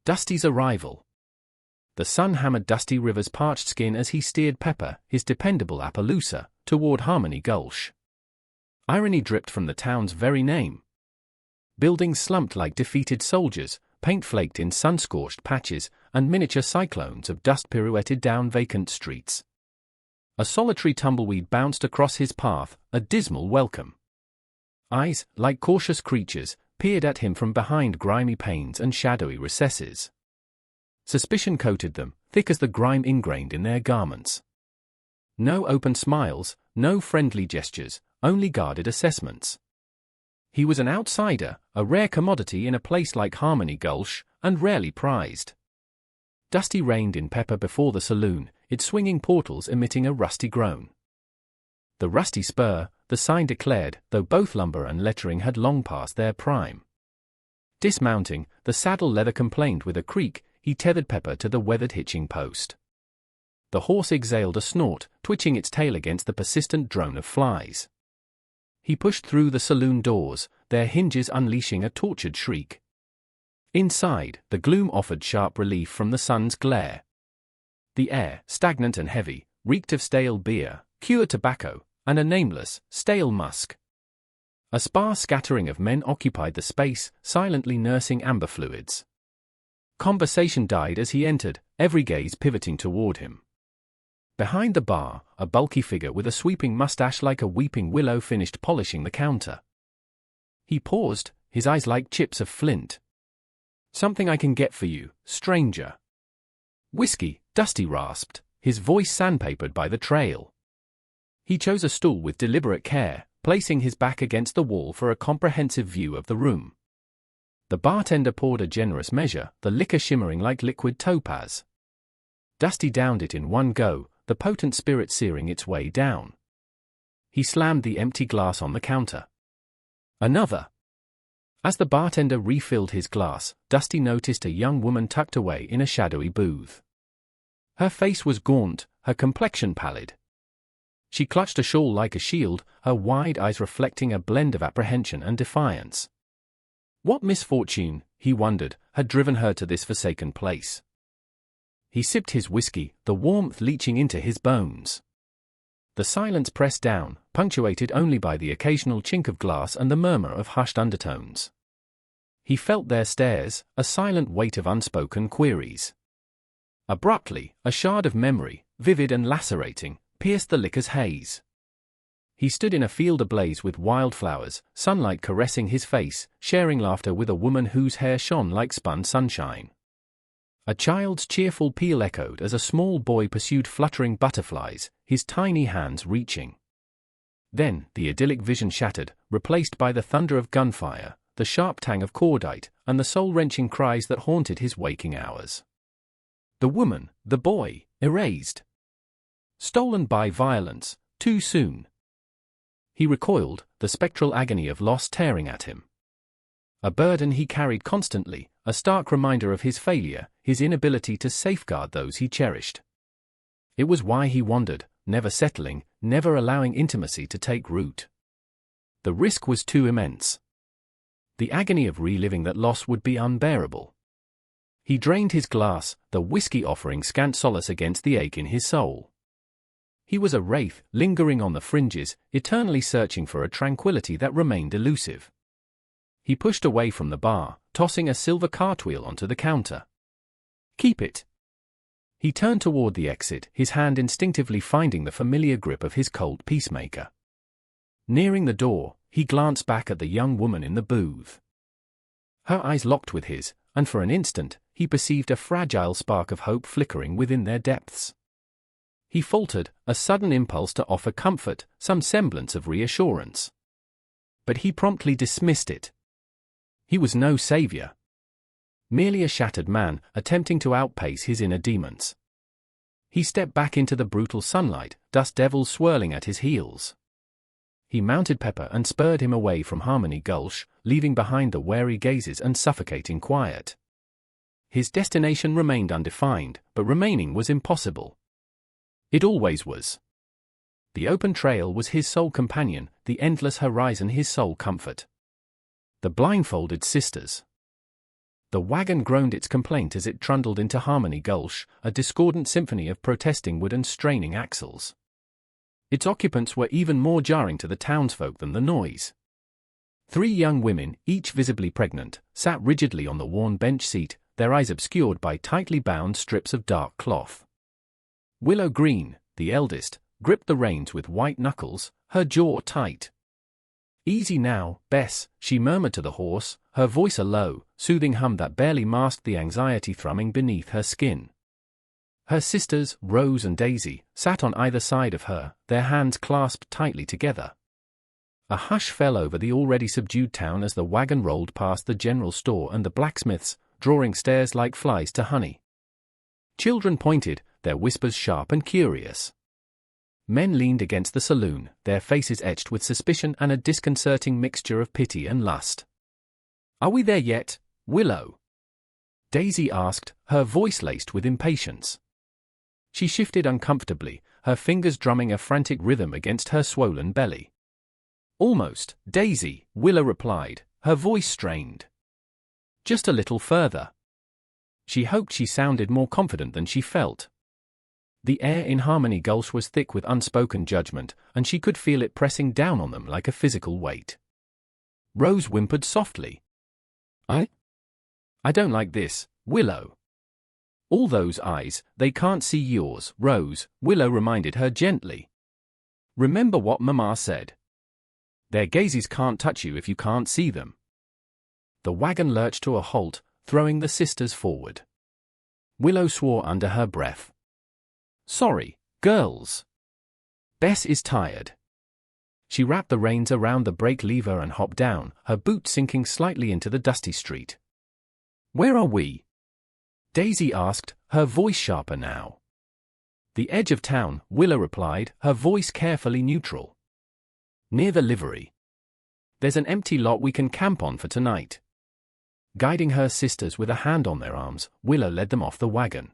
Dusty's arrival. The sun hammered Dusty River's parched skin as he steered Pepper, his dependable Appaloosa, toward Harmony Gulch. Irony dripped from the town's very name. Buildings slumped like defeated soldiers, paint flaked in sun-scorched patches, and miniature cyclones of dust pirouetted down vacant streets. A solitary tumbleweed bounced across his path, a dismal welcome. Eyes, like cautious creatures, peered at him from behind grimy panes and shadowy recesses. Suspicion coated them, thick as the grime ingrained in their garments. No open smiles, no friendly gestures, only guarded assessments. He was an outsider, a rare commodity in a place like Harmony Gulch, and rarely prized. Dusty reined in Pepper before the saloon, its swinging portals emitting a rusty groan. The rusty spur, the sign declared, though both lumber and lettering had long passed their prime. Dismounting, the saddle leather complained with a creak. He tethered Pepper to the weathered hitching post. The horse exhaled a snort, twitching its tail against the persistent drone of flies. He pushed through the saloon doors, their hinges unleashing a tortured shriek. Inside, the gloom offered sharp relief from the sun's glare. The air, stagnant and heavy, reeked of stale beer, cured tobacco, and a nameless, stale musk. A sparse scattering of men occupied the space, silently nursing amber fluids. Conversation died as he entered, every gaze pivoting toward him. Behind the bar, a bulky figure with a sweeping mustache like a weeping willow finished polishing the counter. He paused, his eyes like chips of flint. "Something I can get for you, stranger." "Whiskey," Dusty rasped, his voice sandpapered by the trail. He chose a stool with deliberate care, placing his back against the wall for a comprehensive view of the room. The bartender poured a generous measure, the liquor shimmering like liquid topaz. Dusty downed it in one go, the potent spirit searing its way down. He slammed the empty glass on the counter. "Another." As the bartender refilled his glass, Dusty noticed a young woman tucked away in a shadowy booth. Her face was gaunt, her complexion pallid. She clutched a shawl like a shield, her wide eyes reflecting a blend of apprehension and defiance. What misfortune, he wondered, had driven her to this forsaken place? He sipped his whiskey, the warmth leaching into his bones. The silence pressed down, punctuated only by the occasional chink of glass and the murmur of hushed undertones. He felt their stares, a silent weight of unspoken queries. Abruptly, a shard of memory, vivid and lacerating, pierced the liquor's haze. He stood in a field ablaze with wildflowers, sunlight caressing his face, sharing laughter with a woman whose hair shone like spun sunshine. A child's cheerful peal echoed as a small boy pursued fluttering butterflies, his tiny hands reaching. Then, the idyllic vision shattered, replaced by the thunder of gunfire, the sharp tang of cordite, and the soul-wrenching cries that haunted his waking hours. The woman, the boy, erased. Stolen by violence, too soon. He recoiled, the spectral agony of loss tearing at him. A burden he carried constantly, a stark reminder of his failure, his inability to safeguard those he cherished. It was why he wandered, never settling, never allowing intimacy to take root. The risk was too immense. The agony of reliving that loss would be unbearable. He drained his glass, the whiskey offering scant solace against the ache in his soul. He was a wraith, lingering on the fringes, eternally searching for a tranquility that remained elusive. He pushed away from the bar, tossing a silver cartwheel onto the counter. "Keep it." He turned toward the exit, his hand instinctively finding the familiar grip of his cold peacemaker. Nearing the door, he glanced back at the young woman in the booth. Her eyes locked with his, and for an instant, he perceived a fragile spark of hope flickering within their depths. He faltered, a sudden impulse to offer comfort, some semblance of reassurance. But he promptly dismissed it. He was no savior. Merely a shattered man, attempting to outpace his inner demons. He stepped back into the brutal sunlight, dust devils swirling at his heels. He mounted Pepper and spurred him away from Harmony Gulch, leaving behind the wary gazes and suffocating quiet. His destination remained undefined, but remaining was impossible. It always was. The open trail was his sole companion, the endless horizon his sole comfort. The Blindfolded Sisters. The wagon groaned its complaint as it trundled into Harmony Gulch, a discordant symphony of protesting wood and straining axles. Its occupants were even more jarring to the townsfolk than the noise. 3 young women, each visibly pregnant, sat rigidly on the worn bench seat, their eyes obscured by tightly bound strips of dark cloth. Willow Green, the eldest, gripped the reins with white knuckles, her jaw tight. "Easy now, Bess," she murmured to the horse, her voice a low, soothing hum that barely masked the anxiety thrumming beneath her skin. Her sisters, Rose and Daisy, sat on either side of her, their hands clasped tightly together. A hush fell over the already subdued town as the wagon rolled past the general store and the blacksmith's, drawing stares like flies to honey. Children pointed, their whispers sharp and curious. Men leaned against the saloon, their faces etched with suspicion and a disconcerting mixture of pity and lust. "Are we there yet, Willow?" Daisy asked, her voice laced with impatience. She shifted uncomfortably, her fingers drumming a frantic rhythm against her swollen belly. "Almost, Daisy," Willow replied, her voice strained. "Just a little further." She hoped she sounded more confident than she felt. The air in Harmony Gulch was thick with unspoken judgment, and she could feel it pressing down on them like a physical weight. Rose whimpered softly. I don't like this, Willow." "All those eyes, they can't see yours, Rose," Willow reminded her gently. "Remember what Mama said. Their gazes can't touch you if you can't see them." The wagon lurched to a halt, throwing the sisters forward. Willow swore under her breath. "Sorry, girls. Bess is tired." She wrapped the reins around the brake lever and hopped down, her boot sinking slightly into the dusty street. "Where are we?" Daisy asked, her voice sharper now. "The edge of town," Willow replied, her voice carefully neutral. "Near the livery. There's an empty lot we can camp on for tonight." Guiding her sisters with a hand on their arms, Willow led them off the wagon.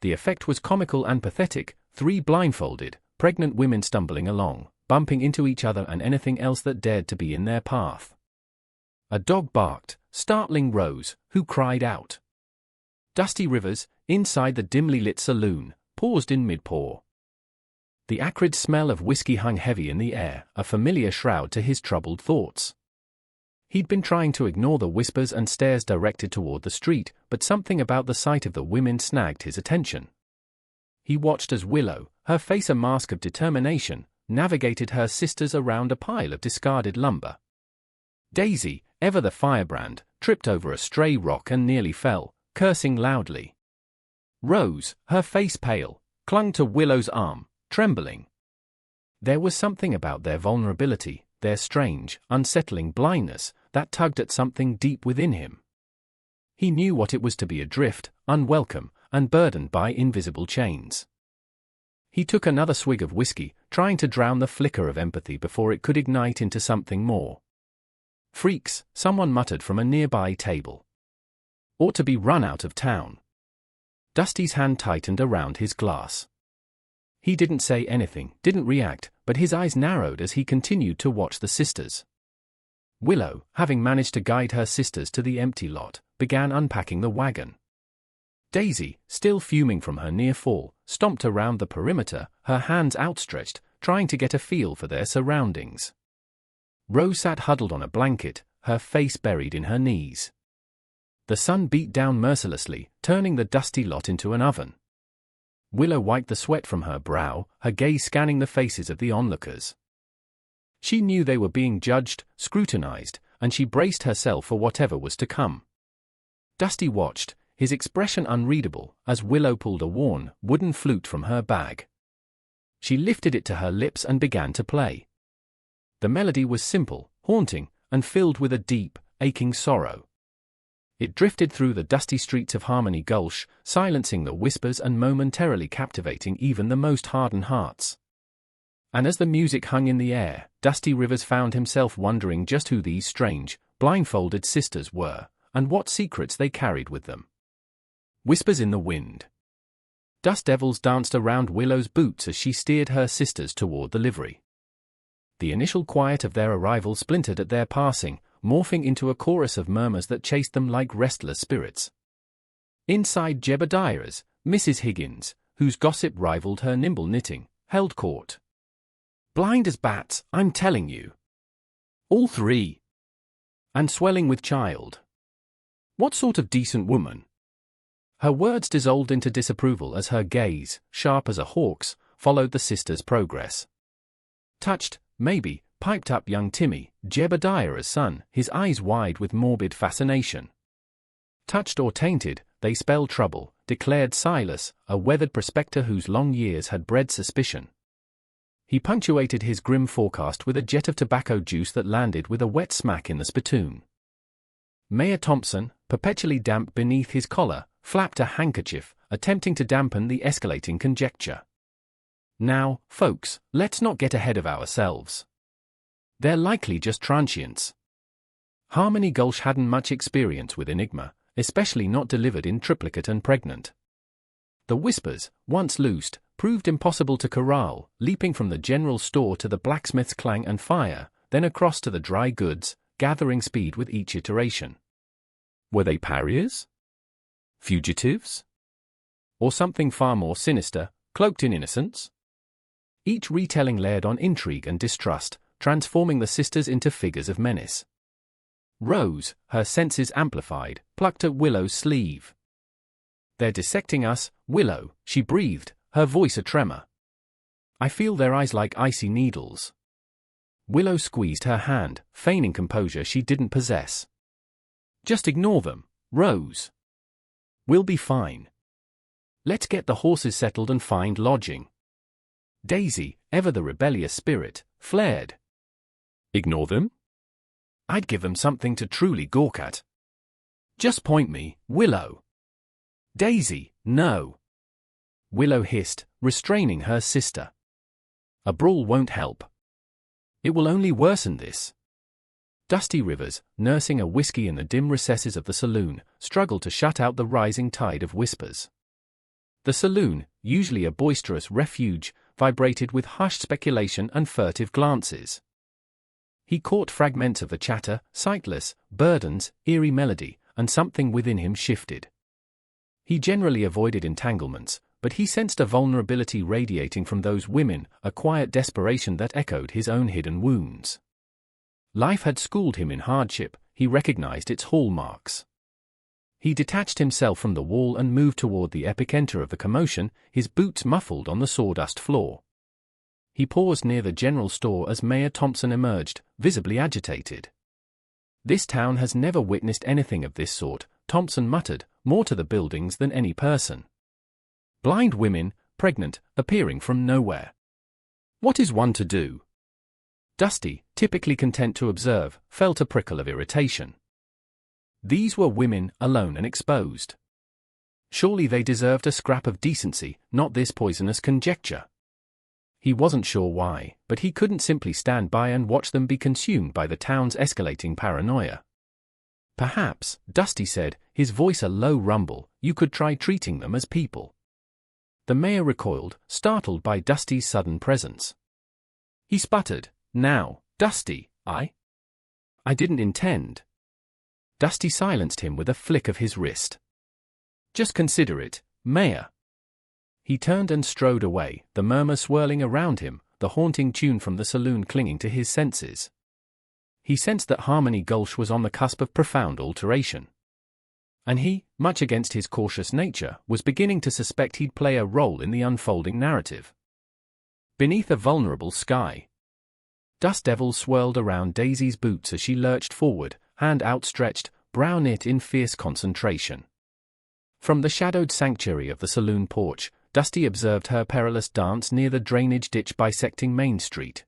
The effect was comical and pathetic, 3 blindfolded, pregnant women stumbling along, bumping into each other and anything else that dared to be in their path. A dog barked, startling Rose, who cried out. Dusty Rivers, inside the dimly lit saloon, paused in mid-pour. The acrid smell of whiskey hung heavy in the air, a familiar shroud to his troubled thoughts. He'd been trying to ignore the whispers and stares directed toward the street, but something about the sight of the women snagged his attention. He watched as Willow, her face a mask of determination, navigated her sisters around a pile of discarded lumber. Daisy, ever the firebrand, tripped over a stray rock and nearly fell, cursing loudly. Rose, her face pale, clung to Willow's arm, trembling. There was something about their vulnerability, their strange, unsettling blindness, that tugged at something deep within him. He knew what it was to be adrift, unwelcome, and burdened by invisible chains. He took another swig of whiskey, trying to drown the flicker of empathy before it could ignite into something more. "Freaks," someone muttered from a nearby table. "Ought to be run out of town." Dusty's hand tightened around his glass. He didn't say anything, didn't react, but his eyes narrowed as he continued to watch the sisters. Willow, having managed to guide her sisters to the empty lot, began unpacking the wagon. Daisy, still fuming from her near fall, stomped around the perimeter, her hands outstretched, trying to get a feel for their surroundings. Rose sat huddled on a blanket, her face buried in her knees. The sun beat down mercilessly, turning the dusty lot into an oven. Willow wiped the sweat from her brow, her gaze scanning the faces of the onlookers. She knew they were being judged, scrutinized, and she braced herself for whatever was to come. Dusty watched, his expression unreadable, as Willow pulled a worn, wooden flute from her bag. She lifted it to her lips and began to play. The melody was simple, haunting, and filled with a deep, aching sorrow. It drifted through the dusty streets of Harmony Gulch, silencing the whispers and momentarily captivating even the most hardened hearts. And as the music hung in the air, Dusty Rivers found himself wondering just who these strange, blindfolded sisters were, and what secrets they carried with them. Whispers in the wind. Dust devils danced around Willow's boots as she steered her sisters toward the livery. The initial quiet of their arrival splintered at their passing, morphing into a chorus of murmurs that chased them like restless spirits. Inside Jebediah's, Mrs. Higgins, whose gossip rivaled her nimble knitting, held court. "Blind as bats, I'm telling you. All three. And swelling with child. What sort of decent woman?" Her words dissolved into disapproval as her gaze, sharp as a hawk's, followed the sisters' progress. "Touched, maybe," piped up young Timmy, Jebediah's son, his eyes wide with morbid fascination. "Touched or tainted, they spell trouble," declared Silas, a weathered prospector whose long years had bred suspicion. He punctuated his grim forecast with a jet of tobacco juice that landed with a wet smack in the spittoon. Mayor Thompson, perpetually damp beneath his collar, flapped a handkerchief, attempting to dampen the escalating conjecture. "Now, folks, let's not get ahead of ourselves. They're likely just transients." Harmony Gulch hadn't much experience with enigma, especially not delivered in triplicate and pregnant. The whispers, once loosed, proved impossible to corral, leaping from the general store to the blacksmith's clang and fire, then across to the dry goods, gathering speed with each iteration. Were they pariahs? Fugitives? Or something far more sinister, cloaked in innocence? Each retelling layered on intrigue and distrust, transforming the sisters into figures of menace. Rose, her senses amplified, plucked at Willow's sleeve. "They're dissecting us, Willow," she breathed, her voice a tremor. "I feel their eyes like icy needles." Willow squeezed her hand, feigning composure she didn't possess. "Just ignore them, Rose. We'll be fine. Let's get the horses settled and find lodging." Daisy, ever the rebellious spirit, flared. "Ignore them? I'd give them something to truly gawk at. Just point me, Willow." "Daisy, no." Willow hissed, restraining her sister. "A brawl won't help. It will only worsen this." Dusty Rivers, nursing a whiskey in the dim recesses of the saloon, struggled to shut out the rising tide of whispers. The saloon, usually a boisterous refuge, vibrated with hushed speculation and furtive glances. He caught fragments of the chatter, sightless, burdens, eerie melody, and something within him shifted. He generally avoided entanglements, but he sensed a vulnerability radiating from those women, a quiet desperation that echoed his own hidden wounds. Life had schooled him in hardship, he recognized its hallmarks. He detached himself from the wall and moved toward the epicenter of the commotion, his boots muffled on the sawdust floor. He paused near the general store as Mayor Thompson emerged, visibly agitated. "This town has never witnessed anything of this sort," Thompson muttered, more to the buildings than any person. "Blind women, pregnant, appearing from nowhere. What is one to do?" Dusty, typically content to observe, felt a prickle of irritation. These were women, alone and exposed. Surely they deserved a scrap of decency, not this poisonous conjecture. He wasn't sure why, but he couldn't simply stand by and watch them be consumed by the town's escalating paranoia. "Perhaps," Dusty said, his voice a low rumble, "you could try treating them as people." The mayor recoiled, startled by Dusty's sudden presence. He sputtered, "Now, Dusty, I didn't intend." Dusty silenced him with a flick of his wrist. "Just consider it, Mayor." He turned and strode away, the murmur swirling around him, the haunting tune from the saloon clinging to his senses. He sensed that Harmony Gulch was on the cusp of profound alteration. And he, much against his cautious nature, was beginning to suspect he'd play a role in the unfolding narrative. Beneath a vulnerable sky, dust devils swirled around Daisy's boots as she lurched forward, hand outstretched, brow knit in fierce concentration. From the shadowed sanctuary of the saloon porch, Dusty observed her perilous dance near the drainage ditch bisecting Main Street.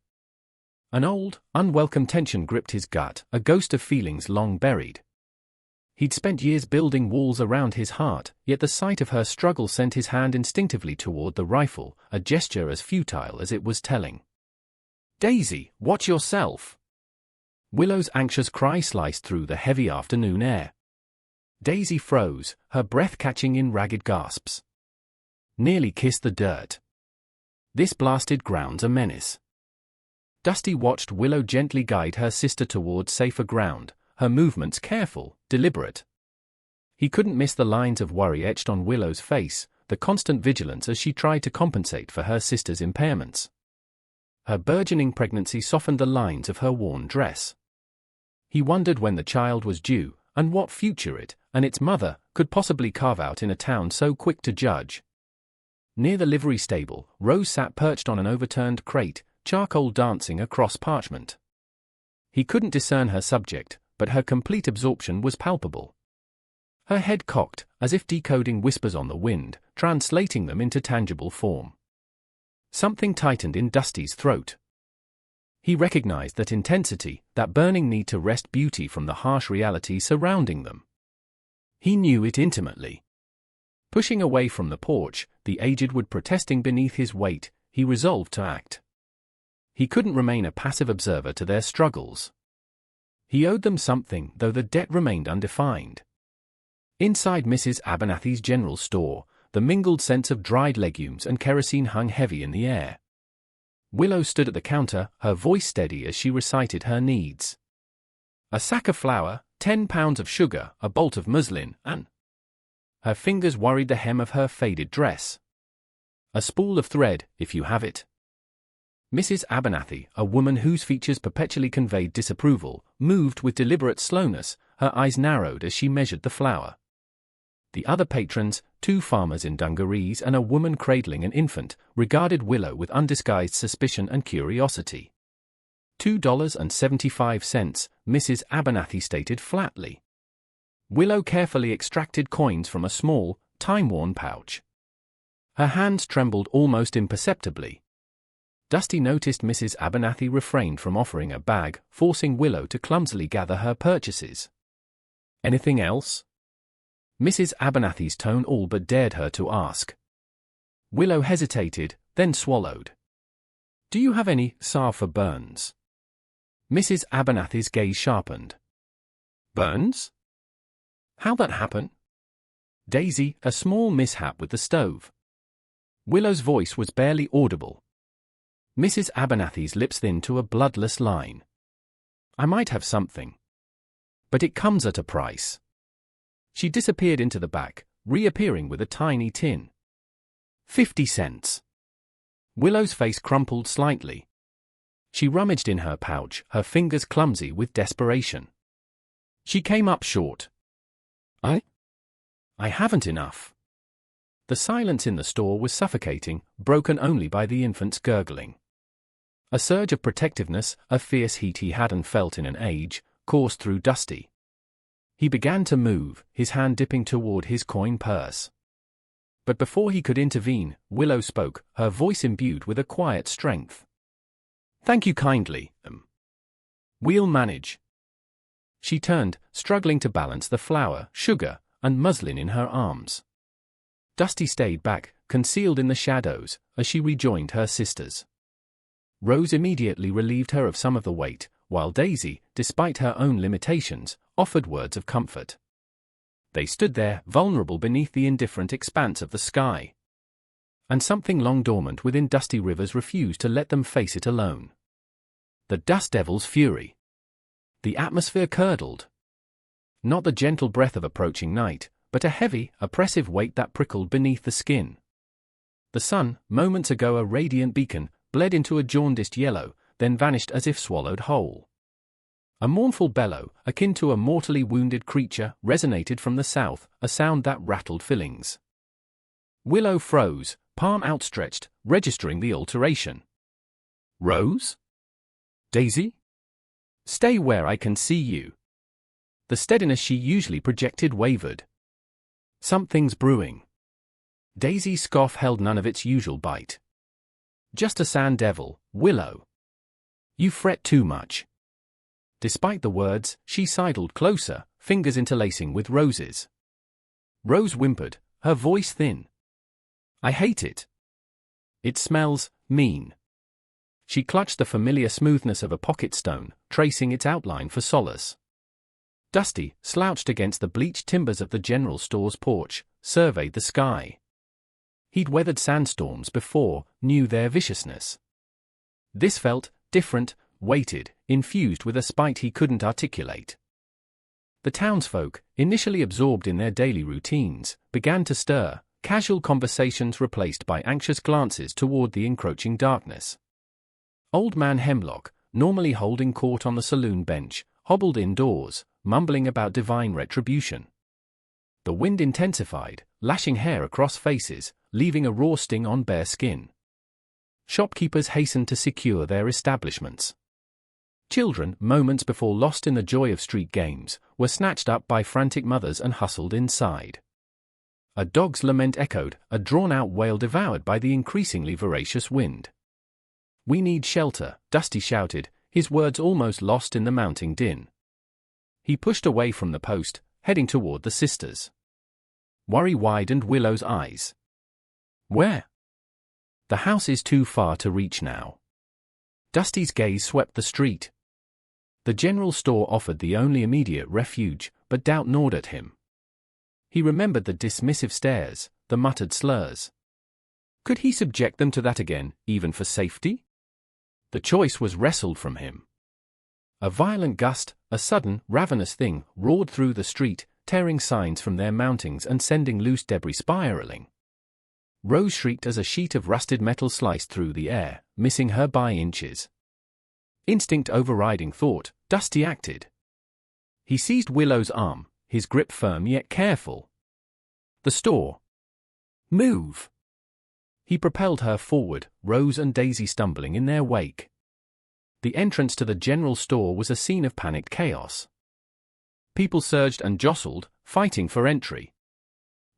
An old, unwelcome tension gripped his gut, a ghost of feelings long buried. He'd spent years building walls around his heart, yet the sight of her struggle sent his hand instinctively toward the rifle, a gesture as futile as it was telling. "Daisy, watch yourself!" Willow's anxious cry sliced through the heavy afternoon air. Daisy froze, her breath catching in ragged gasps. "Nearly kissed the dirt. This blasted ground's a menace." Dusty watched Willow gently guide her sister towards safer ground, her movements careful, deliberate. He couldn't miss the lines of worry etched on Willow's face, the constant vigilance as she tried to compensate for her sister's impairments. Her burgeoning pregnancy softened the lines of her worn dress. He wondered when the child was due, and what future it, and its mother, could possibly carve out in a town so quick to judge. Near the livery stable, Rose sat perched on an overturned crate, charcoal dancing across parchment. He couldn't discern her subject, but her complete absorption was palpable. Her head cocked, as if decoding whispers on the wind, translating them into tangible form. Something tightened in Dusty's throat. He recognized that intensity, that burning need to wrest beauty from the harsh reality surrounding them. He knew it intimately. Pushing away from the porch, the aged wood protesting beneath his weight, he resolved to act. He couldn't remain a passive observer to their struggles. He owed them something, though the debt remained undefined. Inside Mrs. Abernathy's general store, the mingled scents of dried legumes and kerosene hung heavy in the air. Willow stood at the counter, her voice steady as she recited her needs. A sack of flour, 10 pounds of sugar, a bolt of muslin, and... Her fingers worried the hem of her faded dress. A spool of thread, if you have it. Mrs. Abernathy, a woman whose features perpetually conveyed disapproval, moved with deliberate slowness, her eyes narrowed as she measured the flour. The other patrons, 2 farmers in dungarees and a woman cradling an infant, regarded Willow with undisguised suspicion and curiosity. $2.75, Mrs. Abernathy stated flatly. Willow carefully extracted coins from a small, time-worn pouch. Her hands trembled almost imperceptibly. Dusty noticed Mrs. Abernathy refrained from offering a bag, forcing Willow to clumsily gather her purchases. Anything else? Mrs. Abernathy's tone all but dared her to ask. Willow hesitated, then swallowed. Do you have any salve for burns? Mrs. Abernathy's gaze sharpened. Burns? How'd that happen? Daisy, a small mishap with the stove. Willow's voice was barely audible. Mrs. Abernathy's lips thinned to a bloodless line. I might have something. But it comes at a price. She disappeared into the back, reappearing with a tiny tin. 50 cents. Willow's face crumpled slightly. She rummaged in her pouch, her fingers clumsy with desperation. She came up short. I haven't enough. The silence in the store was suffocating, broken only by the infant's gurgling. A surge of protectiveness, a fierce heat he hadn't felt in an age, coursed through Dusty. He began to move, his hand dipping toward his coin purse. But before he could intervene, Willow spoke, her voice imbued with a quiet strength. Thank you kindly, We'll manage. She turned, struggling to balance the flour, sugar, and muslin in her arms. Dusty stayed back, concealed in the shadows, as she rejoined her sisters. Rose immediately relieved her of some of the weight, while Daisy, despite her own limitations, offered words of comfort. They stood there, vulnerable beneath the indifferent expanse of the sky. And something long dormant within Dusty Rivers refused to let them face it alone. The dust devil's fury. The atmosphere curdled. Not the gentle breath of approaching night, but a heavy, oppressive weight that prickled beneath the skin. The sun, moments ago a radiant beacon, bled into a jaundiced yellow, then vanished as if swallowed whole. A mournful bellow, akin to a mortally wounded creature, resonated from the south, a sound that rattled fillings. Willow froze, palm outstretched, registering the alteration. Rose? Daisy? Stay where I can see you. The steadiness she usually projected wavered. Something's brewing. Daisy's scoff held none of its usual bite. Just a sand devil, Willow. You fret too much. Despite the words, she sidled closer, fingers interlacing with Rose's. Rose whimpered, her voice thin. I hate it. It smells mean. She clutched the familiar smoothness of a pocket stone, tracing its outline for solace. Dusty, slouched against the bleached timbers of the general store's porch, surveyed the sky. He'd weathered sandstorms before, knew their viciousness. This felt different, weighted, infused with a spite he couldn't articulate. The townsfolk, initially absorbed in their daily routines, began to stir, casual conversations replaced by anxious glances toward the encroaching darkness. Old Man Hemlock, normally holding court on the saloon bench, hobbled indoors, mumbling about divine retribution. The wind intensified, lashing hair across faces, leaving a raw sting on bare skin. Shopkeepers hastened to secure their establishments. Children, moments before lost in the joy of street games, were snatched up by frantic mothers and hustled inside. A dog's lament echoed, a drawn-out wail devoured by the increasingly voracious wind. "We need shelter," Dusty shouted, his words almost lost in the mounting din. He pushed away from the post, heading toward the sisters. Worry widened Willow's eyes. "Where?" "The house is too far to reach now." Dusty's gaze swept the street. The general store offered the only immediate refuge, but doubt gnawed at him. He remembered the dismissive stares, the muttered slurs. Could he subject them to that again, even for safety? The choice was wrestled from him. A violent gust, a sudden, ravenous thing, roared through the street, tearing signs from their mountings and sending loose debris spiraling. Rose shrieked as a sheet of rusted metal sliced through the air, missing her by inches. Instinct overriding thought, Dusty acted. He seized Willow's arm, his grip firm yet careful. "The store. Move!" He propelled her forward, Rose and Daisy stumbling in their wake. The entrance to the general store was a scene of panicked chaos. People surged and jostled, fighting for entry.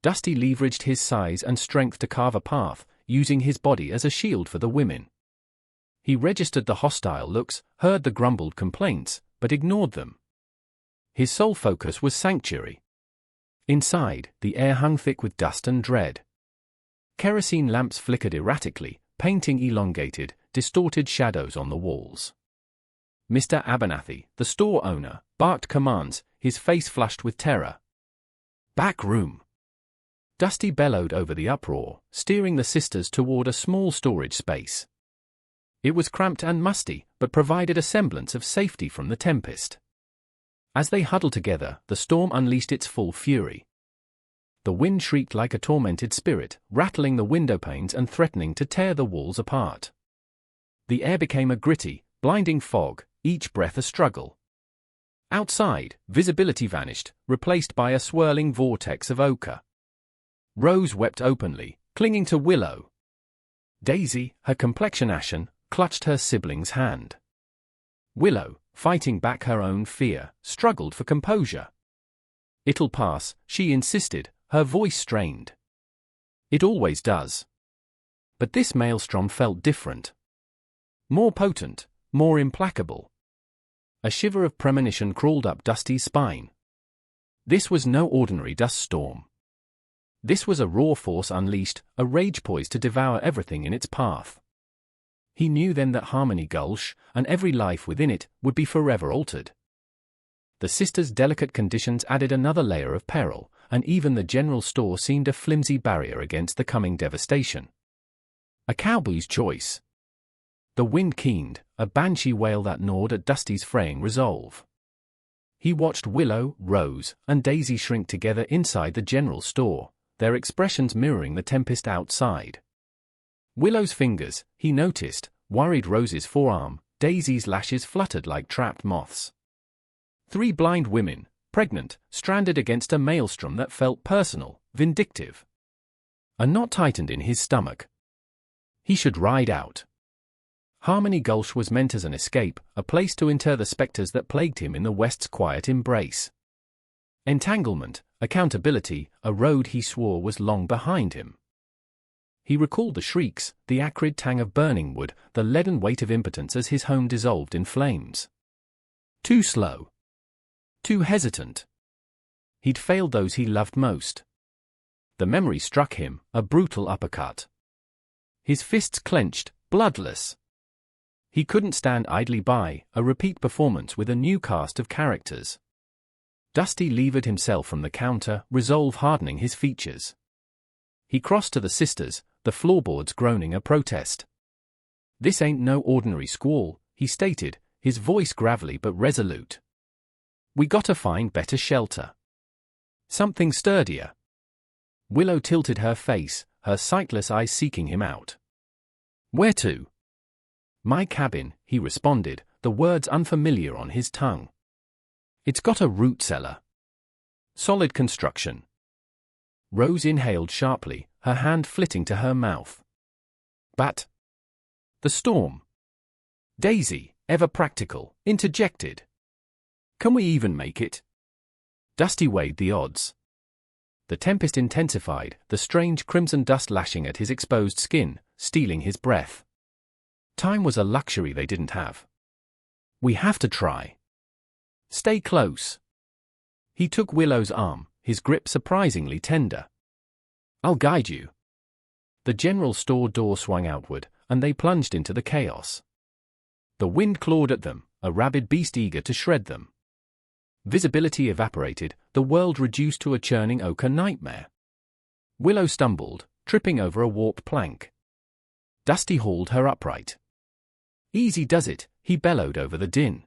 Dusty leveraged his size and strength to carve a path, using his body as a shield for the women. He registered the hostile looks, heard the grumbled complaints, but ignored them. His sole focus was sanctuary. Inside, the air hung thick with dust and dread. Kerosene lamps flickered erratically, painting elongated, distorted shadows on the walls. Mr. Abernathy, the store owner, barked commands, his face flushed with terror. "Back room!" Dusty bellowed over the uproar, steering the sisters toward a small storage space. It was cramped and musty, but provided a semblance of safety from the tempest. As they huddled together, the storm unleashed its full fury. The wind shrieked like a tormented spirit, rattling the window panes and threatening to tear the walls apart. The air became a gritty, blinding fog, each breath a struggle. Outside, visibility vanished, replaced by a swirling vortex of ochre. Rose wept openly, clinging to Willow. Daisy, her complexion ashen, clutched her sibling's hand. Willow, fighting back her own fear, struggled for composure. "It'll pass," she insisted, her voice strained. "It always does." But this maelstrom felt different. More potent, more implacable. A shiver of premonition crawled up Dusty's spine. This was no ordinary dust storm. This was a raw force unleashed, a rage poised to devour everything in its path. He knew then that Harmony Gulch, and every life within it, would be forever altered. The sisters' delicate conditions added another layer of peril, and even the general store seemed a flimsy barrier against the coming devastation. A cowboy's choice. The wind keened, a banshee wail that gnawed at Dusty's fraying resolve. He watched Willow, Rose, and Daisy shrink together inside the general store, their expressions mirroring the tempest outside. Willow's fingers, he noticed, worried Rose's forearm, Daisy's lashes fluttered like trapped moths. 3 blind women, pregnant, stranded against a maelstrom that felt personal, vindictive. A knot tightened in his stomach. He should ride out. Harmony Gulch was meant as an escape, a place to inter the specters that plagued him in the West's quiet embrace. Entanglement, accountability, a road he swore was long behind him. He recalled the shrieks, the acrid tang of burning wood, the leaden weight of impotence as his home dissolved in flames. Too slow. Too hesitant. He'd failed those he loved most. The memory struck him, a brutal uppercut. His fists clenched, bloodless. He couldn't stand idly by, a repeat performance with a new cast of characters. Dusty levered himself from the counter, resolve hardening his features. He crossed to the sisters, the floorboards groaning a protest. "This ain't no ordinary squall," he stated, his voice gravelly but resolute. We gotta find better shelter. Something sturdier. Willow tilted her face, her sightless eyes seeking him out. Where to? My cabin, he responded, the words unfamiliar on his tongue. It's got a root cellar. Solid construction. Rose inhaled sharply, her hand flitting to her mouth. But the storm. Daisy, ever practical, interjected. Can we even make it? Dusty weighed the odds. The tempest intensified, the strange crimson dust lashing at his exposed skin, stealing his breath. Time was a luxury they didn't have. We have to try. Stay close. He took Willow's arm, his grip surprisingly tender. I'll guide you. The general store door swung outward, and they plunged into the chaos. The wind clawed at them, a rabid beast eager to shred them. Visibility evaporated, the world reduced to a churning ochre nightmare. Willow stumbled, tripping over a warped plank. Dusty hauled her upright. Easy does it, he bellowed over the din.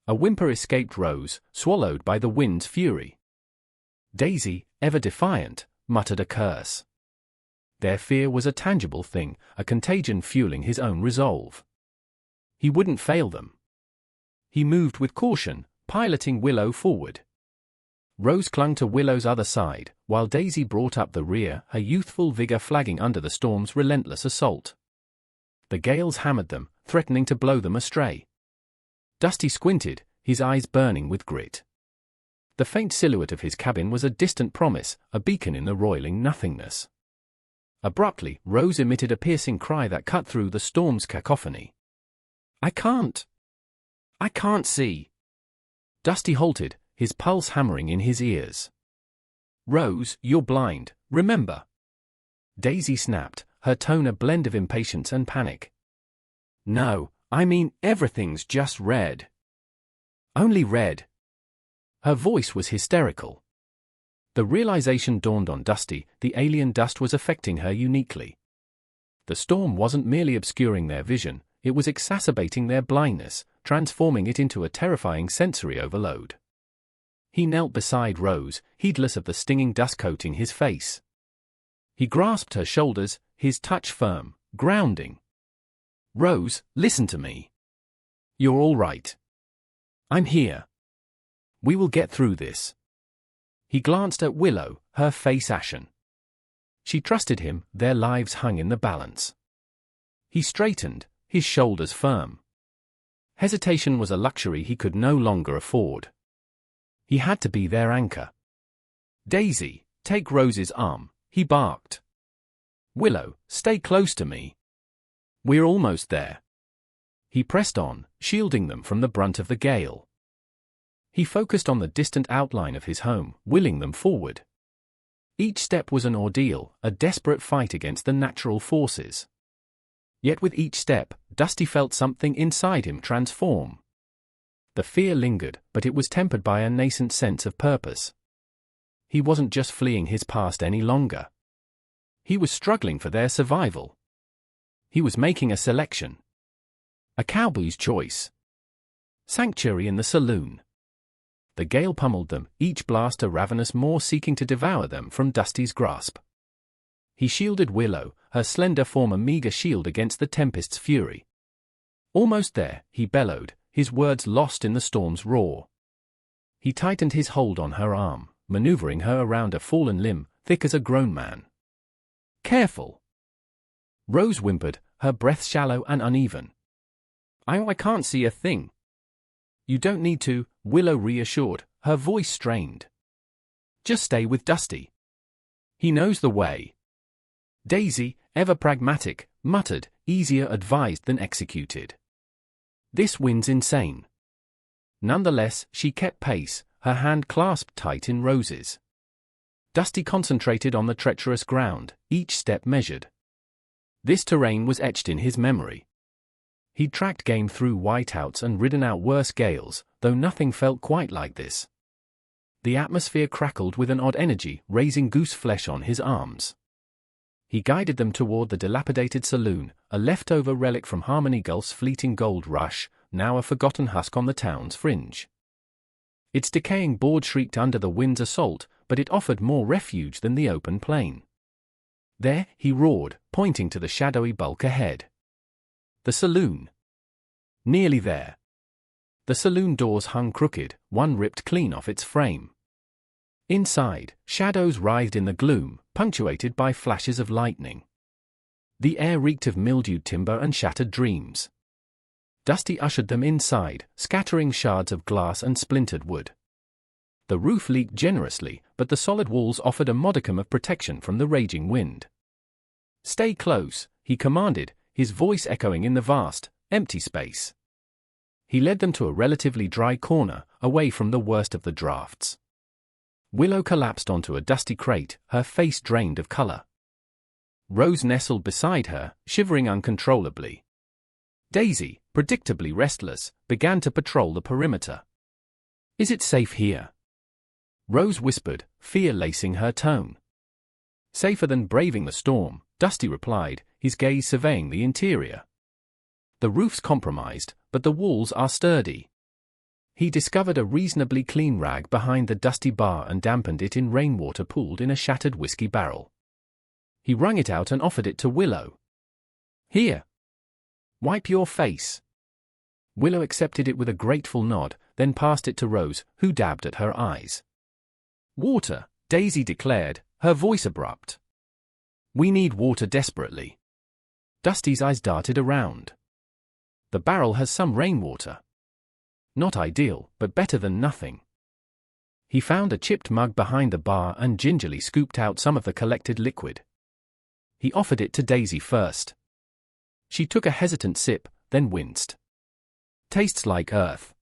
A whimper escaped Rose, swallowed by the wind's fury. Daisy, ever defiant, muttered a curse. Their fear was a tangible thing, a contagion fueling his own resolve. He wouldn't fail them. He moved with caution, piloting Willow forward. Rose clung to Willow's other side, while Daisy brought up the rear, her youthful vigor flagging under the storm's relentless assault. The gales hammered them, threatening to blow them astray. Dusty squinted, his eyes burning with grit. The faint silhouette of his cabin was a distant promise, a beacon in the roiling nothingness. Abruptly, Rose emitted a piercing cry that cut through the storm's cacophony. I can't see. Dusty halted, his pulse hammering in his ears. Rose, you're blind, remember. Daisy snapped, her tone a blend of impatience and panic. No, I mean everything's just red. Only red. Her voice was hysterical. The realization dawned on Dusty, the alien dust was affecting her uniquely. The storm wasn't merely obscuring their vision, it was exacerbating their blindness, transforming it into a terrifying sensory overload. He knelt beside Rose, heedless of the stinging dust coating his face. He grasped her shoulders, his touch firm, grounding. Rose, listen to me. You're all right. I'm here. We will get through this. He glanced at Willow, her face ashen. She trusted him, their lives hung in the balance. He straightened, his shoulders firm. Hesitation was a luxury he could no longer afford. He had to be their anchor. Daisy, take Rose's arm, he barked. Willow, stay close to me. We're almost there. He pressed on, shielding them from the brunt of the gale. He focused on the distant outline of his home, willing them forward. Each step was an ordeal, a desperate fight against the natural forces. Yet with each step, Dusty felt something inside him transform. The fear lingered, but it was tempered by a nascent sense of purpose. He wasn't just fleeing his past any longer. He was struggling for their survival. He was making a selection. A cowboy's choice. Sanctuary in the saloon. The gale pummeled them, each blast a ravenous maw seeking to devour them from Dusty's grasp. He shielded Willow, her slender form a meager shield against the tempest's fury. Almost there, he bellowed, his words lost in the storm's roar. He tightened his hold on her arm, maneuvering her around a fallen limb, thick as a grown man. Careful! Rose whimpered, her breath shallow and uneven. I can't see a thing. You don't need to, Willow reassured, her voice strained. Just stay with Dusty. He knows the way. Daisy, ever pragmatic, muttered, easier advised than executed. This wind's insane. Nonetheless, she kept pace, her hand clasped tight in Rose's. Dusty concentrated on the treacherous ground, each step measured. This terrain was etched in his memory. He'd tracked game through whiteouts and ridden out worse gales, though nothing felt quite like this. The atmosphere crackled with an odd energy, raising goose flesh on his arms. He guided them toward the dilapidated saloon, a leftover relic from Harmony Gulf's fleeting gold rush, now a forgotten husk on the town's fringe. Its decaying board shrieked under the wind's assault, but it offered more refuge than the open plain. There, he roared, pointing to the shadowy bulk ahead. The saloon. Nearly there. The saloon doors hung crooked, one ripped clean off its frame. Inside, shadows writhed in the gloom, punctuated by flashes of lightning. The air reeked of mildewed timber and shattered dreams. Dusty ushered them inside, scattering shards of glass and splintered wood. The roof leaked generously, but the solid walls offered a modicum of protection from the raging wind. "Stay close," he commanded, his voice echoing in the vast, empty space. He led them to a relatively dry corner, away from the worst of the drafts. Willow collapsed onto a dusty crate, her face drained of color. Rose nestled beside her, shivering uncontrollably. Daisy, predictably restless, began to patrol the perimeter. "Is it safe here?" Rose whispered, fear lacing her tone. "Safer than braving the storm," Dusty replied, his gaze surveying the interior. "The roof's compromised, but the walls are sturdy." He discovered a reasonably clean rag behind the dusty bar and dampened it in rainwater pooled in a shattered whiskey barrel. He wrung it out and offered it to Willow. "Here. Wipe your face." Willow accepted it with a grateful nod, then passed it to Rose, who dabbed at her eyes. "Water," Daisy declared, her voice abrupt. "We need water desperately." Dusty's eyes darted around. "The barrel has some rainwater." "Not ideal, but better than nothing." He found a chipped mug behind the bar and gingerly scooped out some of the collected liquid. He offered it to Daisy first. She took a hesitant sip, then winced. "Tastes like earth."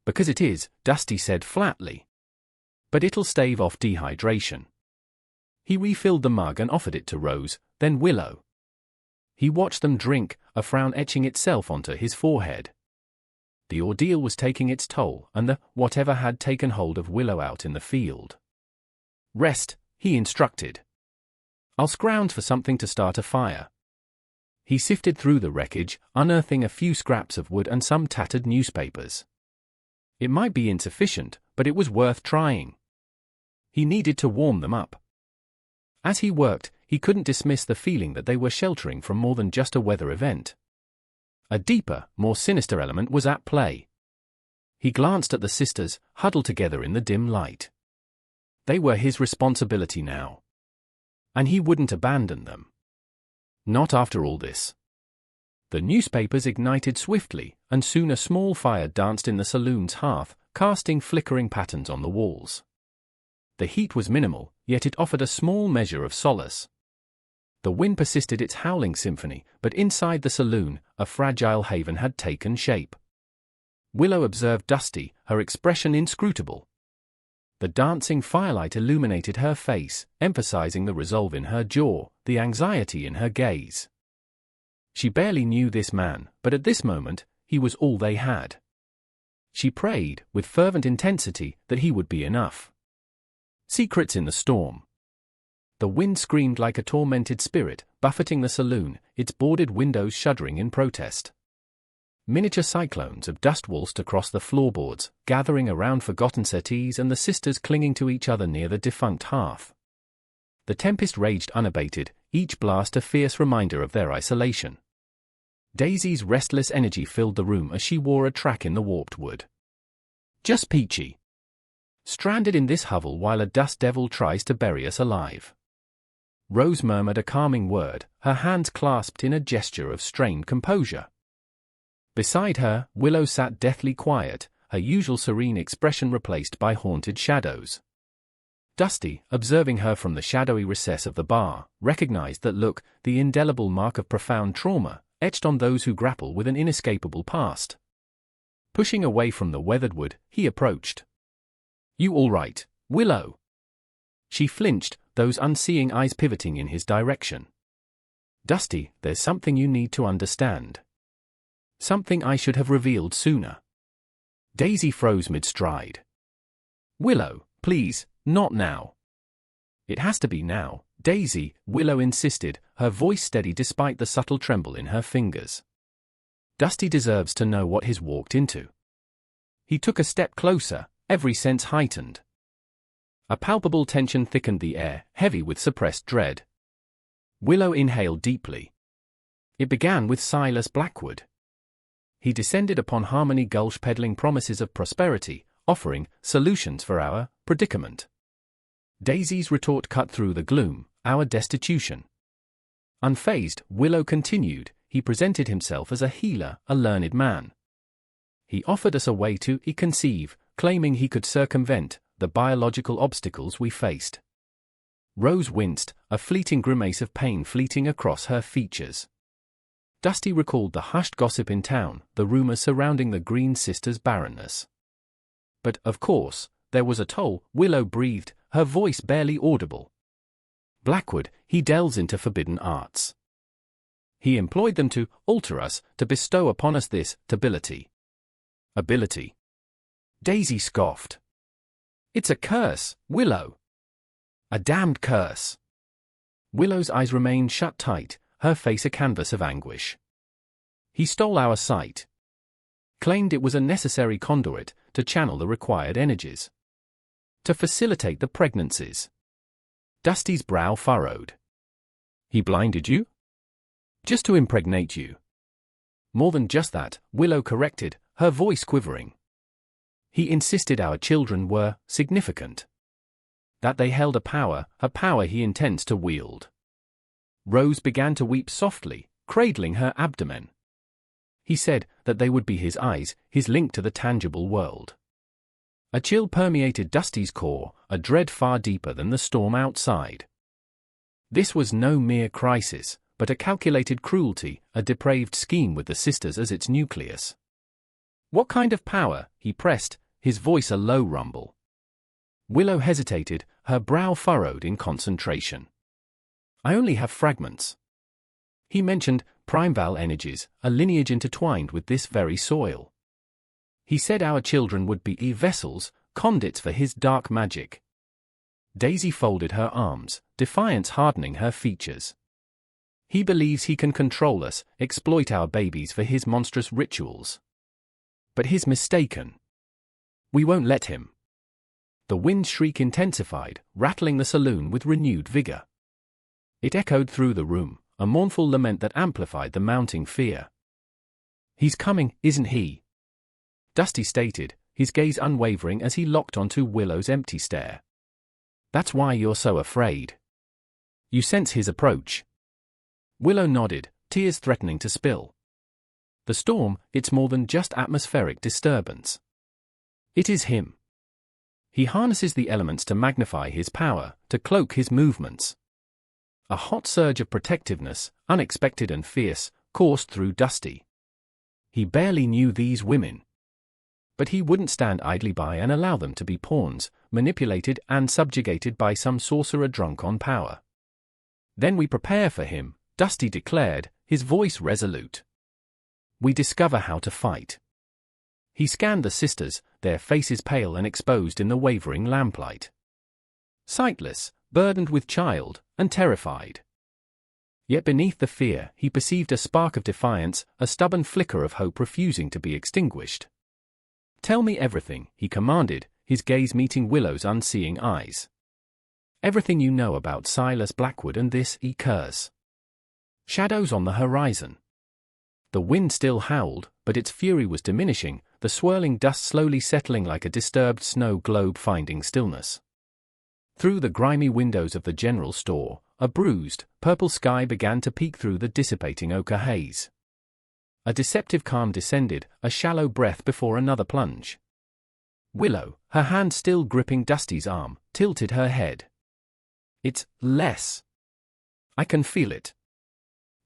"Because it is," Dusty said flatly. "But it'll stave off dehydration." He refilled the mug and offered it to Rose, then Willow. He watched them drink, a frown etching itself onto his forehead. The ordeal was taking its toll, and the whatever had taken hold of Willow out in the field. "Rest," he instructed. "I'll scrounge for something to start a fire." He sifted through the wreckage, unearthing a few scraps of wood and some tattered newspapers. It might be insufficient, but it was worth trying. He needed to warm them up. As he worked, he couldn't dismiss the feeling that they were sheltering from more than just a weather event. A deeper, more sinister element was at play. He glanced at the sisters, huddled together in the dim light. They were his responsibility now. And he wouldn't abandon them. Not after all this. The newspapers ignited swiftly, and soon a small fire danced in the saloon's hearth, casting flickering patterns on the walls. The heat was minimal, yet it offered a small measure of solace. The wind persisted its howling symphony, but inside the saloon, a fragile haven had taken shape. Willow observed Dusty, her expression inscrutable. The dancing firelight illuminated her face, emphasizing the resolve in her jaw, the anxiety in her gaze. She barely knew this man, but at this moment, he was all they had. She prayed, with fervent intensity, that he would be enough. Secrets in the storm. The wind screamed like a tormented spirit, buffeting the saloon, its boarded windows shuddering in protest. Miniature cyclones of dust waltzed across the floorboards, gathering around forgotten settees and the sisters clinging to each other near the defunct hearth. The tempest raged unabated, each blast a fierce reminder of their isolation. Daisy's restless energy filled the room as she wore a track in the warped wood. Just peachy. Stranded in this hovel while a dust devil tries to bury us alive. Rose murmured a calming word, her hands clasped in a gesture of strained composure. Beside her, Willow sat deathly quiet, her usual serene expression replaced by haunted shadows. Dusty, observing her from the shadowy recess of the bar, recognized that look, the indelible mark of profound trauma, etched on those who grapple with an inescapable past. Pushing away from the weathered wood, he approached. "You all right, Willow?" She flinched, those unseeing eyes pivoting in his direction. "Dusty, there's something you need to understand. Something I should have revealed sooner." Daisy froze mid-stride. "Willow, please, not now." "It has to be now, Daisy," Willow insisted, her voice steady despite the subtle tremble in her fingers. "Dusty deserves to know what he's walked into." He took a step closer, every sense heightened. A palpable tension thickened the air, heavy with suppressed dread. Willow inhaled deeply. It began with Silas Blackwood. He descended upon Harmony Gulch peddling promises of prosperity, offering solutions for our predicament. Daisy's retort cut through the gloom, our destitution. Unfazed, Willow continued, he presented himself as a healer, a learned man. He offered us a way to conceive, claiming he could circumvent the biological obstacles we faced. Rose winced, a fleeting grimace of pain fleeting across her features. Dusty recalled the hushed gossip in town, the rumors surrounding the Green sisters' barrenness. But, of course, there was a toll, Willow breathed, her voice barely audible. Blackwood, he delves into forbidden arts. He employed them to alter us, to bestow upon us this ability. Ability. Daisy scoffed. It's a curse, Willow. A damned curse. Willow's eyes remained shut tight, her face a canvas of anguish. He stole our sight. Claimed it was a necessary conduit to channel the required energies. To facilitate the pregnancies. Dusty's brow furrowed. He blinded you? Just to impregnate you. More than just that, Willow corrected, her voice quivering. He insisted our children were significant. That they held a power he intends to wield. Rose began to weep softly, cradling her abdomen. He said that they would be his eyes, his link to the tangible world. A chill permeated Dusty's core, a dread far deeper than the storm outside. This was no mere crisis, but a calculated cruelty, a depraved scheme with the sisters as its nucleus. What kind of power? He pressed, his voice a low rumble. Willow hesitated, her brow furrowed in concentration. I only have fragments. He mentioned primeval energies, a lineage intertwined with this very soil. He said our children would be vessels, conduits for his dark magic. Daisy folded her arms, defiance hardening her features. He believes he can control us, exploit our babies for his monstrous rituals. But he's mistaken. We won't let him. The wind shriek intensified, rattling the saloon with renewed vigor. It echoed through the room, a mournful lament that amplified the mounting fear. He's coming, isn't he? Dusty stated, his gaze unwavering as he locked onto Willow's empty stare. That's why you're so afraid. You sense his approach. Willow nodded, tears threatening to spill. The storm, it's more than just atmospheric disturbance. It is him. He harnesses the elements to magnify his power, to cloak his movements. A hot surge of protectiveness, unexpected and fierce, coursed through Dusty. He barely knew these women. But he wouldn't stand idly by and allow them to be pawns, manipulated and subjugated by some sorcerer drunk on power. Then we prepare for him, Dusty declared, his voice resolute. We discover how to fight. He scanned the sisters, their faces pale and exposed in the wavering lamplight. Sightless, burdened with child, and terrified. Yet beneath the fear, he perceived a spark of defiance, a stubborn flicker of hope refusing to be extinguished. Tell me everything, he commanded, his gaze meeting Willow's unseeing eyes. Everything you know about Silas Blackwood and this curse. Shadows on the horizon. The wind still howled, but its fury was diminishing, the swirling dust slowly settling like a disturbed snow globe finding stillness. Through the grimy windows of the general store, a bruised, purple sky began to peek through the dissipating ochre haze. A deceptive calm descended, a shallow breath before another plunge. Willow, her hand still gripping Dusty's arm, tilted her head. It's less. I can feel it.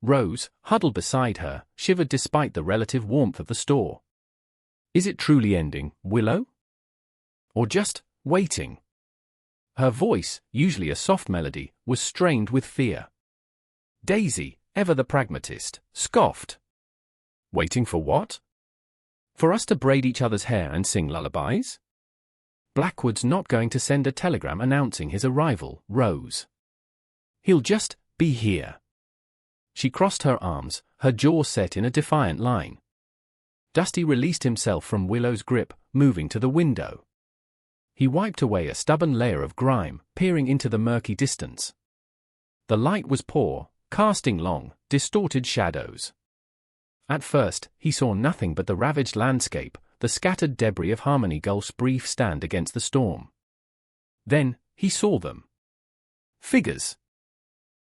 Rose, huddled beside her, shivered despite the relative warmth of the store. Is it truly ending, Willow? Or just waiting? Her voice, usually a soft melody, was strained with fear. Daisy, ever the pragmatist, scoffed. Waiting for what? For us to braid each other's hair and sing lullabies? Blackwood's not going to send a telegram announcing his arrival, Rose. He'll just be here. She crossed her arms, her jaw set in a defiant line. Dusty released himself from Willow's grip, moving to the window. He wiped away a stubborn layer of grime, peering into the murky distance. The light was poor, casting long, distorted shadows. At first, he saw nothing but the ravaged landscape, the scattered debris of Harmony Gulch's brief stand against the storm. Then, he saw them. Figures.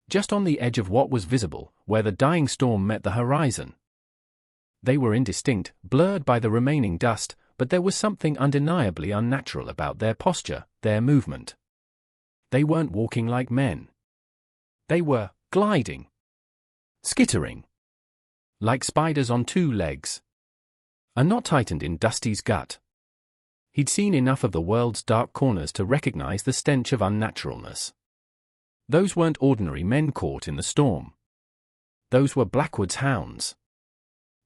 Just on the edge of what was visible, where the dying storm met the horizon. They were indistinct, blurred by the remaining dust, but there was something undeniably unnatural about their posture, their movement. They weren't walking like men. They were gliding. Skittering. Like spiders on two legs. A knot tightened in Dusty's gut. He'd seen enough of the world's dark corners to recognize the stench of unnaturalness. Those weren't ordinary men caught in the storm. Those were Blackwood's hounds.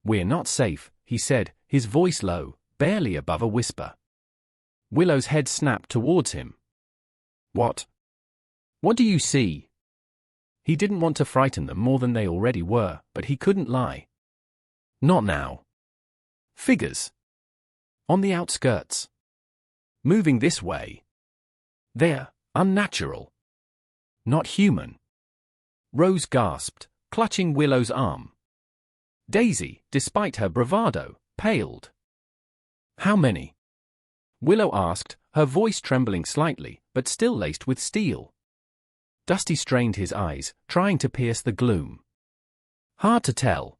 "We're not safe," he said, his voice low, barely above a whisper. Willow's head snapped towards him. What do you see?" He didn't want to frighten them more than they already were, but he couldn't lie. "Not now." "Figures. On the outskirts. Moving this way. They're unnatural. Not human." Rose gasped, clutching Willow's arm. Daisy, despite her bravado, paled. "How many?" Willow asked, her voice trembling slightly, but still laced with steel. Dusty strained his eyes, trying to pierce the gloom. "Hard to tell.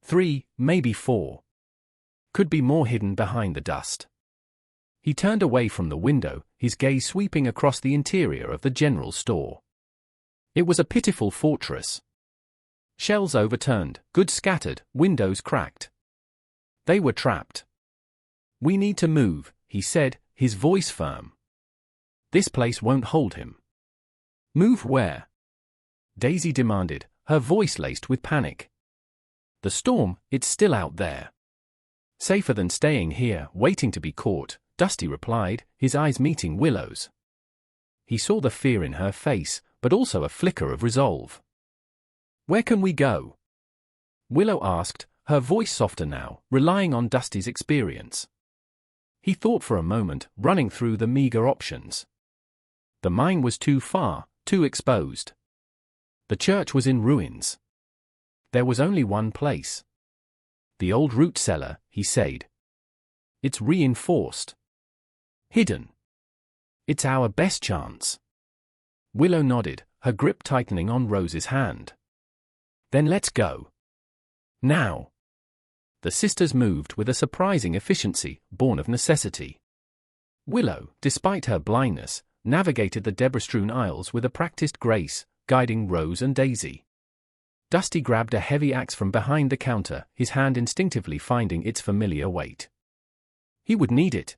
3, maybe 4. Could be more hidden behind the dust." He turned away from the window, his gaze sweeping across the interior of the general store. It was a pitiful fortress. Shelves overturned, goods scattered, windows cracked. They were trapped. "We need to move," he said, his voice firm. "This place won't hold him." "Move where?" Daisy demanded, her voice laced with panic. "The storm, it's still out there." "Safer than staying here, waiting to be caught," Dusty replied, his eyes meeting Willow's. He saw the fear in her face, but also a flicker of resolve. "Where can we go?" Willow asked, her voice softer now, relying on Dusty's experience. He thought for a moment, running through the meager options. The mine was too far, too exposed. The church was in ruins. There was only one place. "The old root cellar," he said. "It's reinforced. Hidden. It's our best chance." Willow nodded, her grip tightening on Rose's hand. "Then let's go. Now." The sisters moved with a surprising efficiency, born of necessity. Willow, despite her blindness, navigated the debris-strewn aisles with a practiced grace, guiding Rose and Daisy. Dusty grabbed a heavy axe from behind the counter, his hand instinctively finding its familiar weight. He would need it.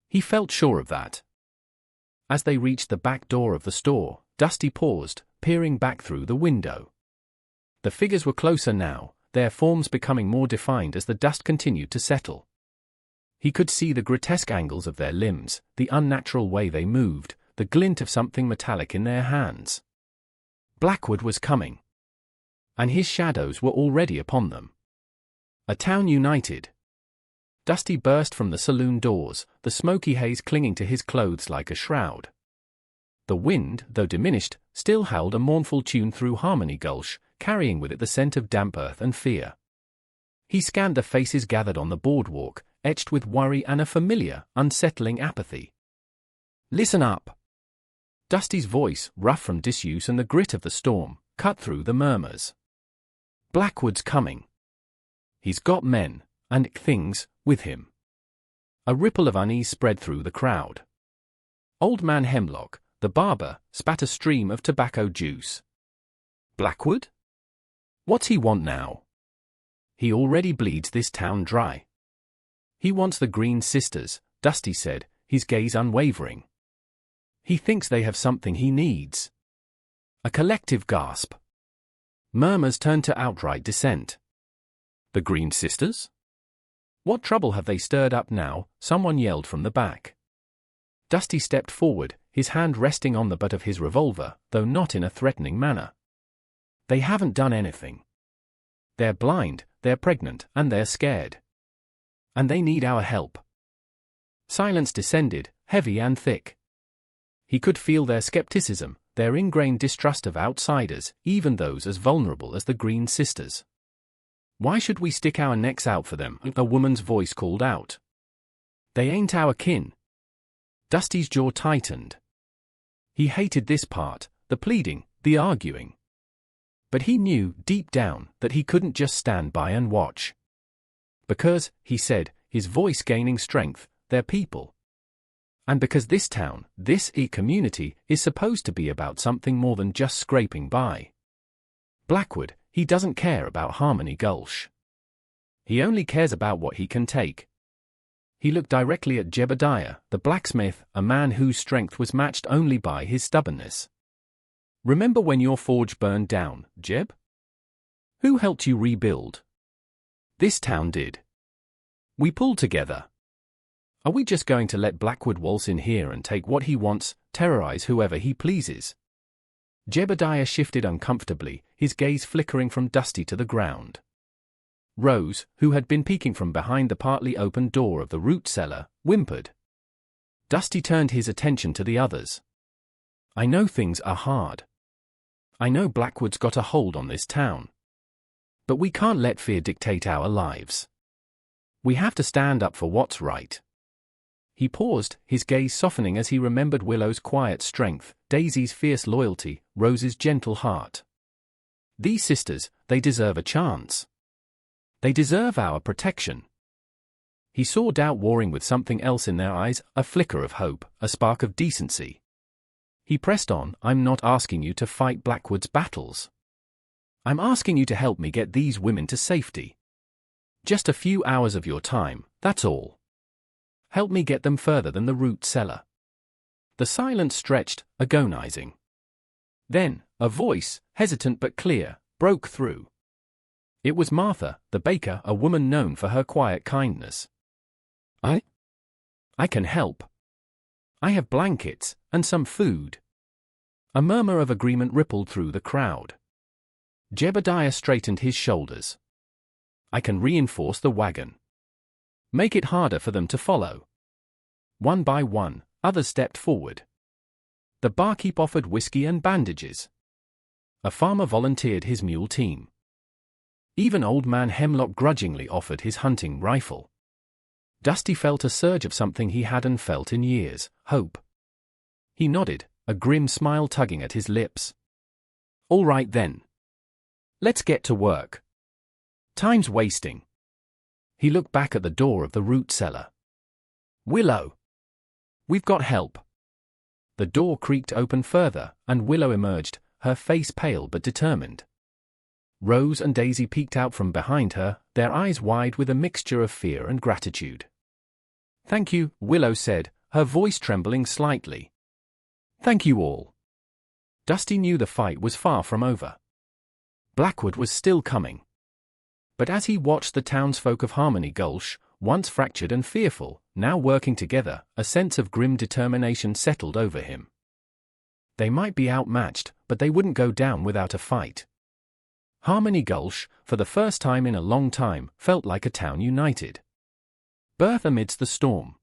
He felt sure of that. As they reached the back door of the store, Dusty paused, peering back through the window. The figures were closer now, their forms becoming more defined as the dust continued to settle. He could see the grotesque angles of their limbs, the unnatural way they moved, the glint of something metallic in their hands. Blackwood was coming. And his shadows were already upon them. A town united. Dusty burst from the saloon doors, the smoky haze clinging to his clothes like a shroud. The wind, though diminished, still howled a mournful tune through Harmony Gulch, carrying with it the scent of damp earth and fear. He scanned the faces gathered on the boardwalk, etched with worry and a familiar, unsettling apathy. "Listen up." Dusty's voice, rough from disuse and the grit of the storm, cut through the murmurs. "Blackwood's coming. He's got men, and things, with him." A ripple of unease spread through the crowd. Old Man Hemlock, the barber, spat a stream of tobacco juice. "Blackwood? What's he want now?" "He already bleeds this town dry." "He wants the Green Sisters," Dusty said, his gaze unwavering. "He thinks they have something he needs." A collective gasp. Murmurs turned to outright dissent. "The Green Sisters? What trouble have they stirred up now?" someone yelled from the back. Dusty stepped forward, his hand resting on the butt of his revolver, though not in a threatening manner. "They haven't done anything. They're blind, they're pregnant, and they're scared. And they need our help." Silence descended, heavy and thick. He could feel their skepticism, their ingrained distrust of outsiders, even those as vulnerable as the Green Sisters. "Why should we stick our necks out for them?" a woman's voice called out. "They ain't our kin." Dusty's jaw tightened. He hated this part, the pleading, the arguing. But he knew, deep down, that he couldn't just stand by and watch. Because, he said, his voice gaining strength, they're people. And because this town, this community, is supposed to be about something more than just scraping by. Blackwood, he doesn't care about Harmony Gulch. He only cares about what he can take. He looked directly at Jebediah, the blacksmith, a man whose strength was matched only by his stubbornness. "Remember when your forge burned down, Jeb? Who helped you rebuild?" "This town did. We pulled together. Are we just going to let Blackwood waltz in here and take what he wants, terrorize whoever he pleases?" Jebediah shifted uncomfortably, his gaze flickering from Dusty to the ground. Rose, who had been peeking from behind the partly open door of the root cellar, whimpered. Dusty turned his attention to the others. "I know things are hard. I know Blackwood's got a hold on this town. But we can't let fear dictate our lives. We have to stand up for what's right." He paused, his gaze softening as he remembered Willow's quiet strength, Daisy's fierce loyalty, Rose's gentle heart. These sisters, they deserve a chance. They deserve our protection. He saw doubt warring with something else in their eyes, a flicker of hope, a spark of decency. He pressed on, "I'm not asking you to fight Blackwood's battles. I'm asking you to help me get these women to safety. Just a few hours of your time, that's all. Help me get them further than the root cellar." The silence stretched, agonizing. Then, a voice, hesitant but clear, broke through. It was Martha, the baker, a woman known for her quiet kindness. I can help. I have blankets, and some food." A murmur of agreement rippled through the crowd. Jebediah straightened his shoulders. "I can reinforce the wagon. Make it harder for them to follow." One by one, others stepped forward. The barkeep offered whiskey and bandages. A farmer volunteered his mule team. Even Old Man Hemlock grudgingly offered his hunting rifle. Dusty felt a surge of something he hadn't felt in years, hope. He nodded, a grim smile tugging at his lips. "All right then. Let's get to work. Time's wasting." He looked back at the door of the root cellar. "Willow. We've got help." The door creaked open further, and Willow emerged, her face pale but determined. Rose and Daisy peeked out from behind her, their eyes wide with a mixture of fear and gratitude. "Thank you," Willow said, her voice trembling slightly. "Thank you all." Dusty knew the fight was far from over. Blackwood was still coming. But as he watched the townsfolk of Harmony Gulch, once fractured and fearful, now working together, a sense of grim determination settled over him. They might be outmatched, but they wouldn't go down without a fight. Harmony Gulch, for the first time in a long time, felt like a town united. Birth amidst the storm.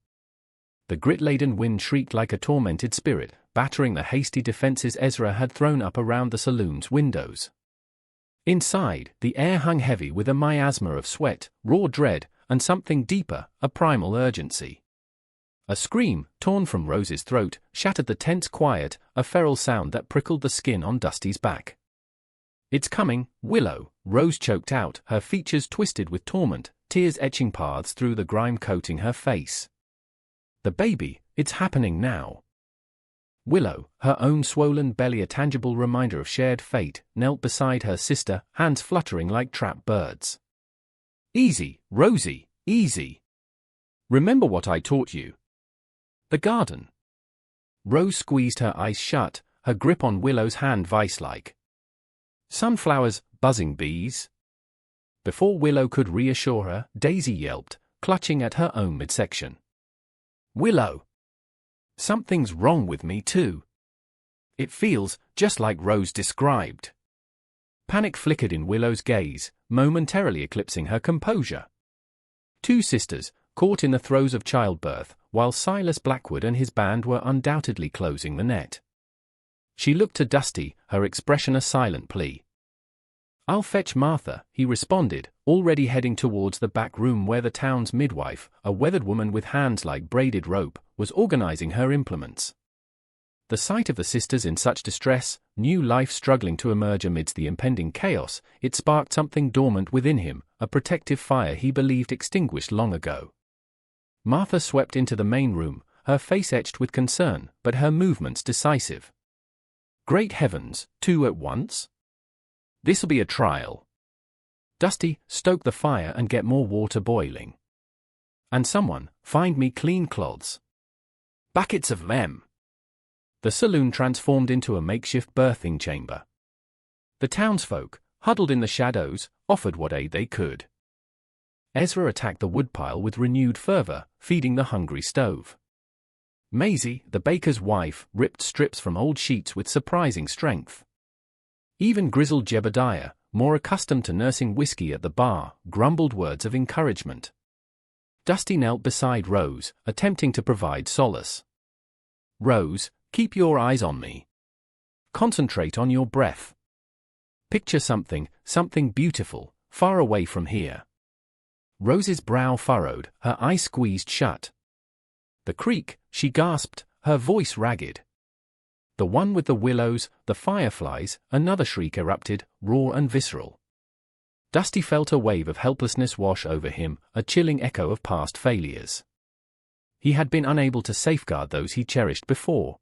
The grit-laden wind shrieked like a tormented spirit, battering the hasty defenses Ezra had thrown up around the saloon's windows. Inside, the air hung heavy with a miasma of sweat, raw dread, and something deeper, a primal urgency. A scream, torn from Rose's throat, shattered the tense quiet, a feral sound that prickled the skin on Dusty's back. "It's coming, Willow," Rose choked out, her features twisted with torment, tears etching paths through the grime coating her face. "The baby, it's happening now." Willow, her own swollen belly a tangible reminder of shared fate, knelt beside her sister, hands fluttering like trapped birds. "Easy, Rosie, easy. Remember what I taught you. The garden." Rose squeezed her eyes shut, her grip on Willow's hand vice-like. "Sunflowers, buzzing bees." Before Willow could reassure her, Daisy yelped, clutching at her own midsection. "Willow! Something's wrong with me too. It feels just like Rose described." Panic flickered in Willow's gaze, momentarily eclipsing her composure. Two sisters, caught in the throes of childbirth, while Silas Blackwood and his band were undoubtedly closing the net. She looked to Dusty, her expression a silent plea. "I'll fetch Martha," he responded, already heading towards the back room where the town's midwife, a weathered woman with hands like braided rope, was organizing her implements. The sight of the sisters in such distress, new life struggling to emerge amidst the impending chaos, it sparked something dormant within him, a protective fire he believed extinguished long ago. Martha swept into the main room, her face etched with concern, but her movements decisive. Great heavens, 2 at once? This'll be a trial. Dusty, stoke the fire and get more water boiling. And someone, find me clean cloths. Buckets of them. The saloon transformed into a makeshift birthing chamber. The townsfolk, huddled in the shadows, offered what aid they could. Ezra attacked the woodpile with renewed fervor, feeding the hungry stove. Maisie, the baker's wife, ripped strips from old sheets with surprising strength. Even grizzled Jebediah, more accustomed to nursing whiskey at the bar, grumbled words of encouragement. Dusty knelt beside Rose, attempting to provide solace. "Rose, keep your eyes on me. Concentrate on your breath. Picture something beautiful, far away from here." Rose's brow furrowed, her eyes squeezed shut. "The creek," she gasped, her voice ragged. "The one with the willows, the fireflies," another shriek erupted, raw and visceral. Dusty felt a wave of helplessness wash over him, a chilling echo of past failures. He had been unable to safeguard those he cherished before.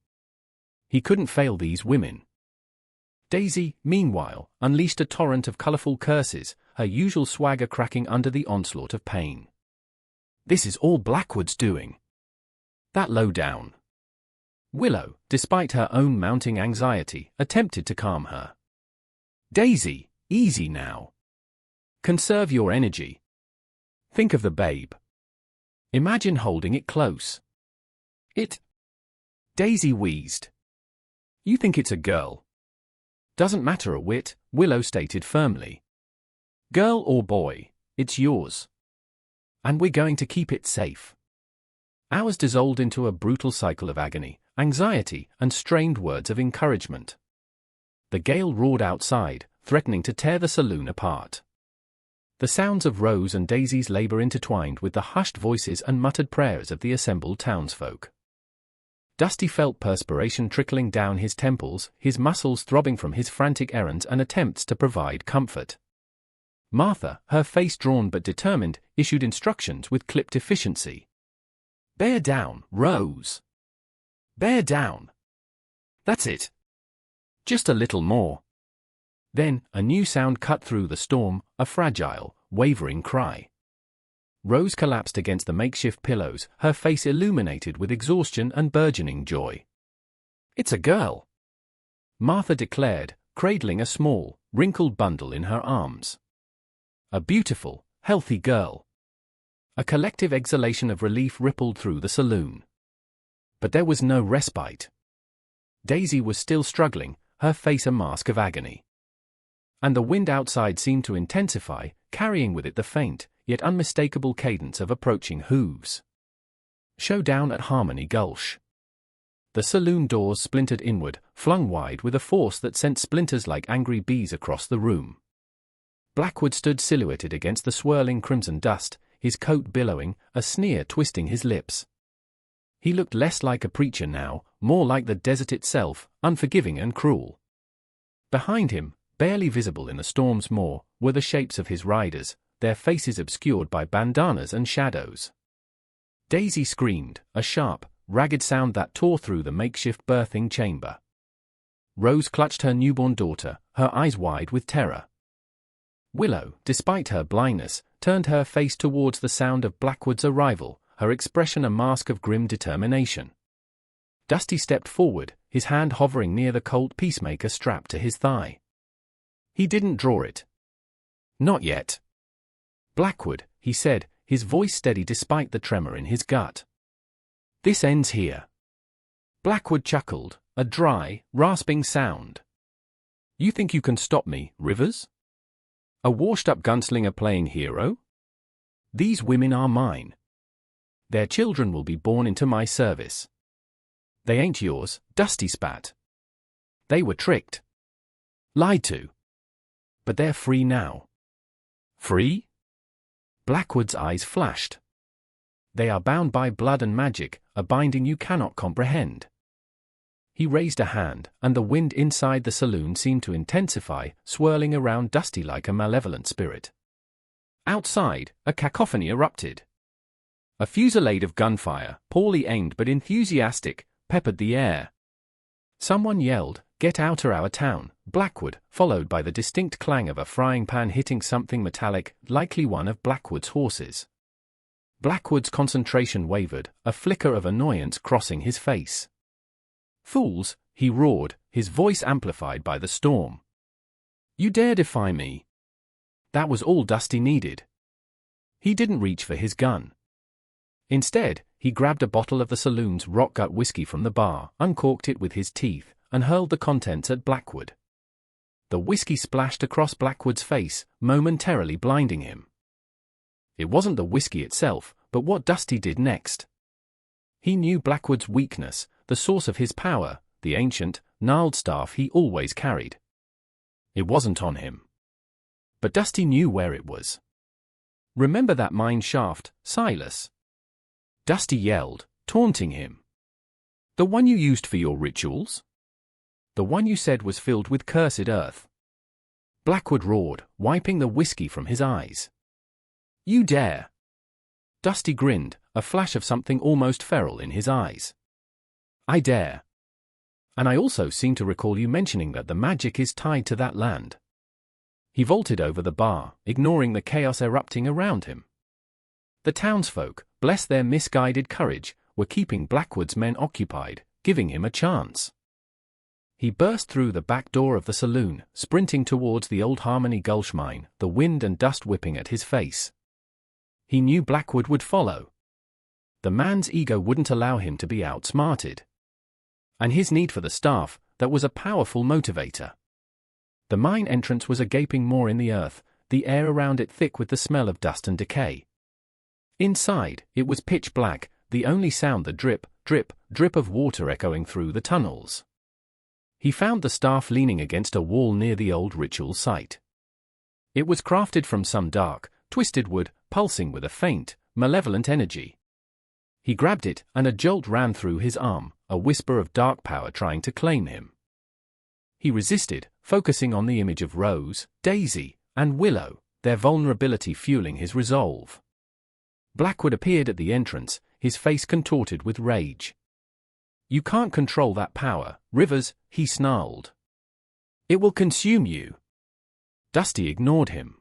He couldn't fail these women. Daisy, meanwhile, unleashed a torrent of colorful curses, her usual swagger cracking under the onslaught of pain. "This is all Blackwood's doing. That low down." Willow, despite her own mounting anxiety, attempted to calm her. "Daisy, easy now. Conserve your energy. Think of the babe. Imagine holding it close." Daisy wheezed. "You think it's a girl?" "Doesn't matter a whit," Willow stated firmly. "Girl or boy, it's yours. And we're going to keep it safe." Hours dissolved into a brutal cycle of agony, anxiety, and strained words of encouragement. The gale roared outside, threatening to tear the saloon apart. The sounds of Rose and Daisy's labor intertwined with the hushed voices and muttered prayers of the assembled townsfolk. Dusty felt perspiration trickling down his temples, his muscles throbbing from his frantic errands and attempts to provide comfort. Martha, her face drawn but determined, issued instructions with clipped efficiency. "Bear down, Rose. Bear down. That's it. Just a little more." Then, a new sound cut through the storm, a fragile, wavering cry. Rose collapsed against the makeshift pillows, her face illuminated with exhaustion and burgeoning joy. "It's a girl," Martha declared, cradling a small, wrinkled bundle in her arms. "A beautiful, healthy girl." A collective exhalation of relief rippled through the saloon. But there was no respite. Daisy was still struggling, her face a mask of agony. And the wind outside seemed to intensify, carrying with it the faint, yet unmistakable cadence of approaching hooves. Showdown at Harmony Gulch. The saloon doors splintered inward, flung wide with a force that sent splinters like angry bees across the room. Blackwood stood silhouetted against the swirling crimson dust, his coat billowing, a sneer twisting his lips. He looked less like a preacher now, more like the desert itself, unforgiving and cruel. Behind him, barely visible in the storm's maw, were the shapes of his riders, their faces obscured by bandanas and shadows. Daisy screamed, a sharp, ragged sound that tore through the makeshift birthing chamber. Rose clutched her newborn daughter, her eyes wide with terror. Willow, despite her blindness, turned her face towards the sound of Blackwood's arrival, her expression a mask of grim determination. Dusty stepped forward, his hand hovering near the Colt peacemaker strapped to his thigh. He didn't draw it. "Not yet." "Blackwood," he said, his voice steady despite the tremor in his gut. "This ends here." Blackwood chuckled, a dry, rasping sound. "You think you can stop me, Rivers? A washed-up gunslinger playing hero? These women are mine. Their children will be born into my service. They ain't yours, Dusty spat. They were tricked. Lied to. But they're free now. Free? Blackwood's eyes flashed. They are bound by blood and magic, a binding you cannot comprehend. He raised a hand, and the wind inside the saloon seemed to intensify, swirling around Dusty like a malevolent spirit. Outside, a cacophony erupted. A fusillade of gunfire, poorly aimed but enthusiastic, peppered the air. Someone yelled, "Get out of our town, Blackwood," followed by the distinct clang of a frying pan hitting something metallic, likely one of Blackwood's horses. Blackwood's concentration wavered, a flicker of annoyance crossing his face. "Fools," he roared, his voice amplified by the storm. "You dare defy me?" That was all Dusty needed. He didn't reach for his gun. Instead, he grabbed a bottle of the saloon's rock-gut whiskey from the bar, uncorked it with his teeth, and hurled the contents at Blackwood. The whiskey splashed across Blackwood's face, momentarily blinding him. It wasn't the whiskey itself, but what Dusty did next. He knew Blackwood's weakness, the source of his power, the ancient, gnarled staff he always carried. It wasn't on him. But Dusty knew where it was. "Remember that mine shaft, Silas?" Dusty yelled, taunting him. "The one you used for your rituals? The one you said was filled with cursed earth?" Blackwood roared, wiping the whiskey from his eyes. "You dare!" Dusty grinned, a flash of something almost feral in his eyes. "I dare. And I also seem to recall you mentioning that the magic is tied to that land." He vaulted over the bar, ignoring the chaos erupting around him. The townsfolk, bless their misguided courage, were keeping Blackwood's men occupied, giving him a chance. He burst through the back door of the saloon, sprinting towards the old Harmony Gulch mine, the wind and dust whipping at his face. He knew Blackwood would follow. The man's ego wouldn't allow him to be outsmarted. And his need for the staff, that was a powerful motivator. The mine entrance was a gaping maw in the earth, the air around it thick with the smell of dust and decay. Inside, it was pitch black, the only sound the drip, drip, drip of water echoing through the tunnels. He found the staff leaning against a wall near the old ritual site. It was crafted from some dark, twisted wood, pulsing with a faint, malevolent energy. He grabbed it, and a jolt ran through his arm, a whisper of dark power trying to claim him. He resisted, focusing on the image of Rose, Daisy, and Willow, their vulnerability fueling his resolve. Blackwood appeared at the entrance, his face contorted with rage. "You can't control that power, Rivers," he snarled. "It will consume you." Dusty ignored him.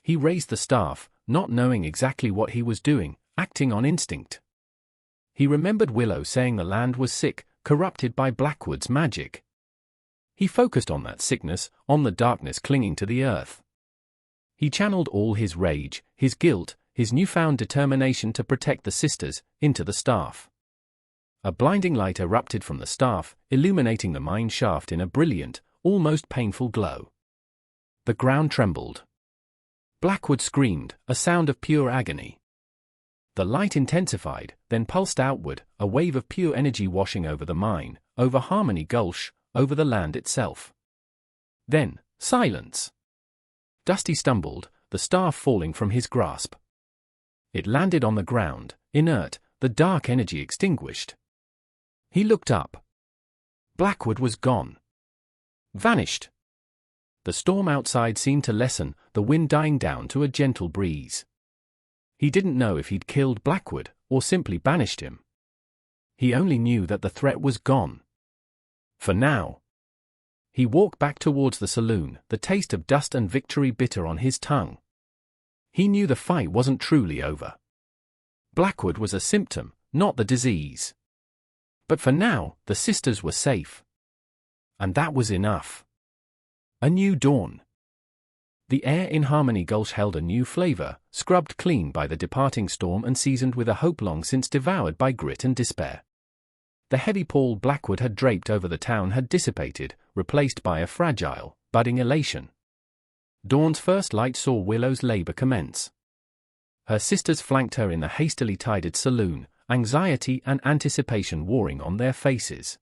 He raised the staff, not knowing exactly what he was doing, acting on instinct. He remembered Willow saying the land was sick, corrupted by Blackwood's magic. He focused on that sickness, on the darkness clinging to the earth. He channeled all his rage, his guilt, his newfound determination to protect the sisters, into the staff. A blinding light erupted from the staff, illuminating the mine shaft in a brilliant, almost painful glow. The ground trembled. Blackwood screamed, a sound of pure agony. The light intensified, then pulsed outward, a wave of pure energy washing over the mine, over Harmony Gulch, over the land itself. Then, silence. Dusty stumbled, the staff falling from his grasp. It landed on the ground, inert, the dark energy extinguished. He looked up. Blackwood was gone. Vanished. The storm outside seemed to lessen, the wind dying down to a gentle breeze. He didn't know if he'd killed Blackwood, or simply banished him. He only knew that the threat was gone. For now. He walked back towards the saloon, the taste of dust and victory bitter on his tongue. He knew the fight wasn't truly over. Blackwood was a symptom, not the disease. But for now, the sisters were safe. And that was enough. A new dawn. The air in Harmony Gulch held a new flavor, scrubbed clean by the departing storm and seasoned with a hope long since devoured by grit and despair. The heavy pall Blackwood had draped over the town had dissipated, replaced by a fragile, budding elation. Dawn's first light saw Willow's labor commence. Her sisters flanked her in the hastily tidied saloon, anxiety and anticipation warring on their faces.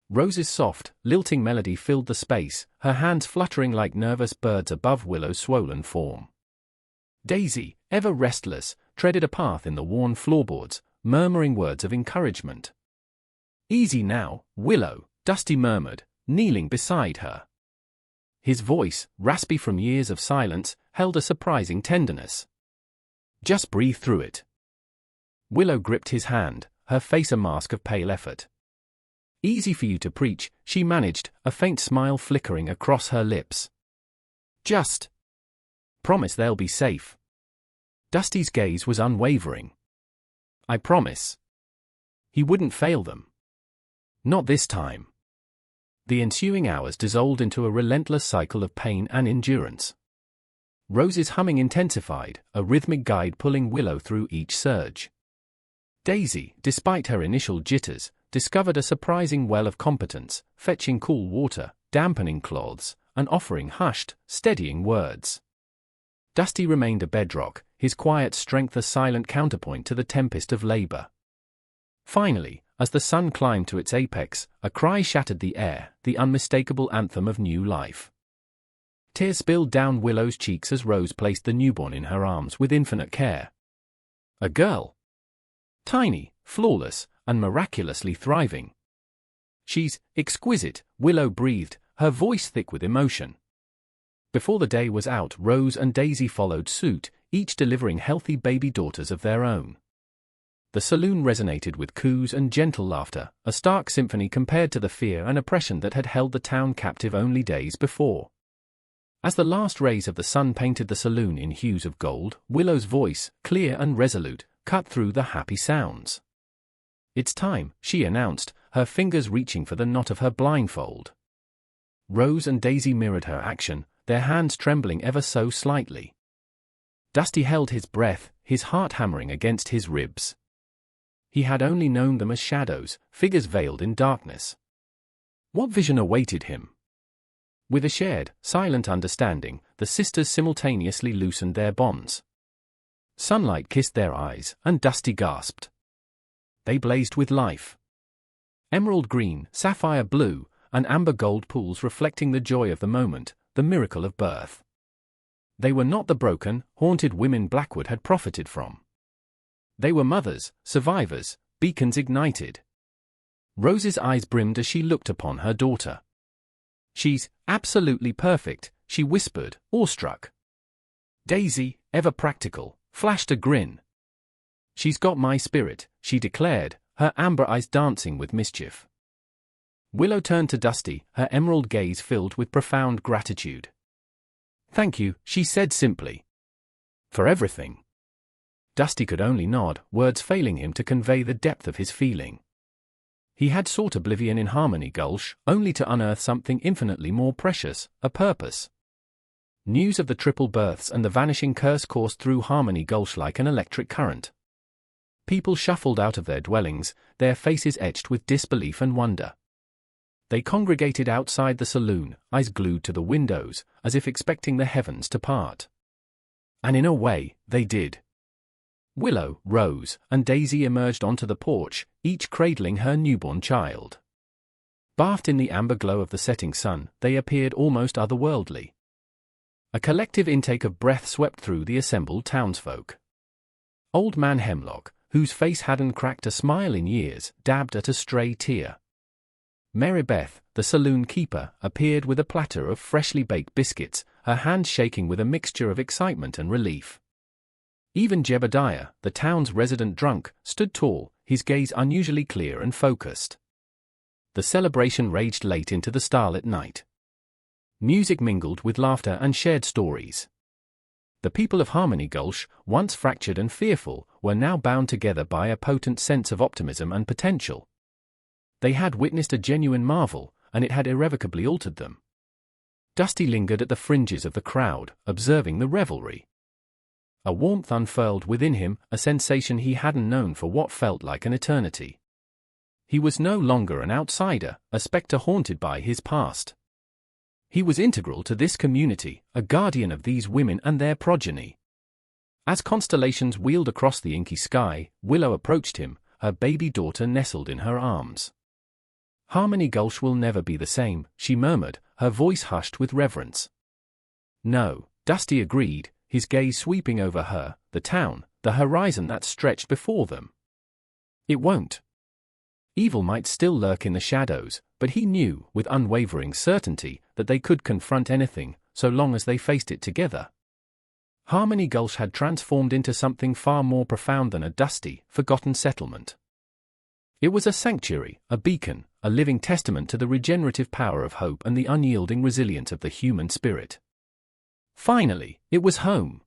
Rose's soft, lilting melody filled the space, her hands fluttering like nervous birds above Willow's swollen form. Daisy, ever restless, treaded a path in the worn floorboards, murmuring words of encouragement. "Easy now, Willow," Dusty murmured, kneeling beside her. His voice, raspy from years of silence, held a surprising tenderness. "Just breathe through it." Willow gripped his hand, her face a mask of pale effort. "Easy for you to preach," she managed, a faint smile flickering across her lips. "Just promise they'll be safe." Dusty's gaze was unwavering. "I promise." He wouldn't fail them. Not this time. The ensuing hours dissolved into a relentless cycle of pain and endurance. Rose's humming intensified, a rhythmic guide pulling Willow through each surge. Daisy, despite her initial jitters, discovered a surprising well of competence, fetching cool water, dampening cloths, and offering hushed, steadying words. Dusty remained a bedrock, his quiet strength a silent counterpoint to the tempest of labor. Finally, as the sun climbed to its apex, a cry shattered the air, the unmistakable anthem of new life. Tears spilled down Willow's cheeks as Rose placed the newborn in her arms with infinite care. A girl. Tiny, flawless, and miraculously thriving. "She's exquisite," Willow breathed, her voice thick with emotion. Before the day was out, Rose and Daisy followed suit, each delivering healthy baby daughters of their own. The saloon resonated with coos and gentle laughter, a stark symphony compared to the fear and oppression that had held the town captive only days before. As the last rays of the sun painted the saloon in hues of gold, Willow's voice, clear and resolute, cut through the happy sounds. "It's time," she announced, her fingers reaching for the knot of her blindfold. Rose and Daisy mirrored her action, their hands trembling ever so slightly. Dusty held his breath, his heart hammering against his ribs. He had only known them as shadows, figures veiled in darkness. What vision awaited him? With a shared, silent understanding, the sisters simultaneously loosened their bonds. Sunlight kissed their eyes, and Dusty gasped. They blazed with life. Emerald green, sapphire blue, and amber gold pools reflecting the joy of the moment, the miracle of birth. They were not the broken, haunted women Blackwood had profited from. They were mothers, survivors, beacons ignited. Rose's eyes brimmed as she looked upon her daughter. "She's absolutely perfect," she whispered, awestruck. Daisy, ever practical, flashed a grin. "She's got my spirit," she declared, her amber eyes dancing with mischief. Willow turned to Dusty, her emerald gaze filled with profound gratitude. "Thank you," she said simply. "For everything." Dusty could only nod, words failing him to convey the depth of his feeling. He had sought oblivion in Harmony Gulch, only to unearth something infinitely more precious, a purpose. News of the triple births and the vanishing curse coursed through Harmony Gulch like an electric current. People shuffled out of their dwellings, their faces etched with disbelief and wonder. They congregated outside the saloon, eyes glued to the windows, as if expecting the heavens to part. And in a way, they did. Willow, Rose, and Daisy emerged onto the porch, each cradling her newborn child. Bathed in the amber glow of the setting sun, they appeared almost otherworldly. A collective intake of breath swept through the assembled townsfolk. Old Man Hemlock, whose face hadn't cracked a smile in years, dabbed at a stray tear. Mary Beth, the saloon keeper, appeared with a platter of freshly baked biscuits, her hand shaking with a mixture of excitement and relief. Even Jebediah, the town's resident drunk, stood tall, his gaze unusually clear and focused. The celebration raged late into the starlit night. Music mingled with laughter and shared stories. The people of Harmony Gulch, once fractured and fearful, were now bound together by a potent sense of optimism and potential. They had witnessed a genuine marvel, and it had irrevocably altered them. Dusty lingered at the fringes of the crowd, observing the revelry. A warmth unfurled within him, a sensation he hadn't known for what felt like an eternity. He was no longer an outsider, a spectre haunted by his past. He was integral to this community, a guardian of these women and their progeny. As constellations wheeled across the inky sky, Willow approached him, her baby daughter nestled in her arms. "Harmony Gulch will never be the same," she murmured, her voice hushed with reverence. "No," Dusty agreed, his gaze sweeping over her, the town, the horizon that stretched before them. "It won't." Evil might still lurk in the shadows, but he knew, with unwavering certainty, that they could confront anything, so long as they faced it together. Harmony Gulch had transformed into something far more profound than a dusty, forgotten settlement. It was a sanctuary, a beacon, a living testament to the regenerative power of hope and the unyielding resilience of the human spirit. Finally, it was home.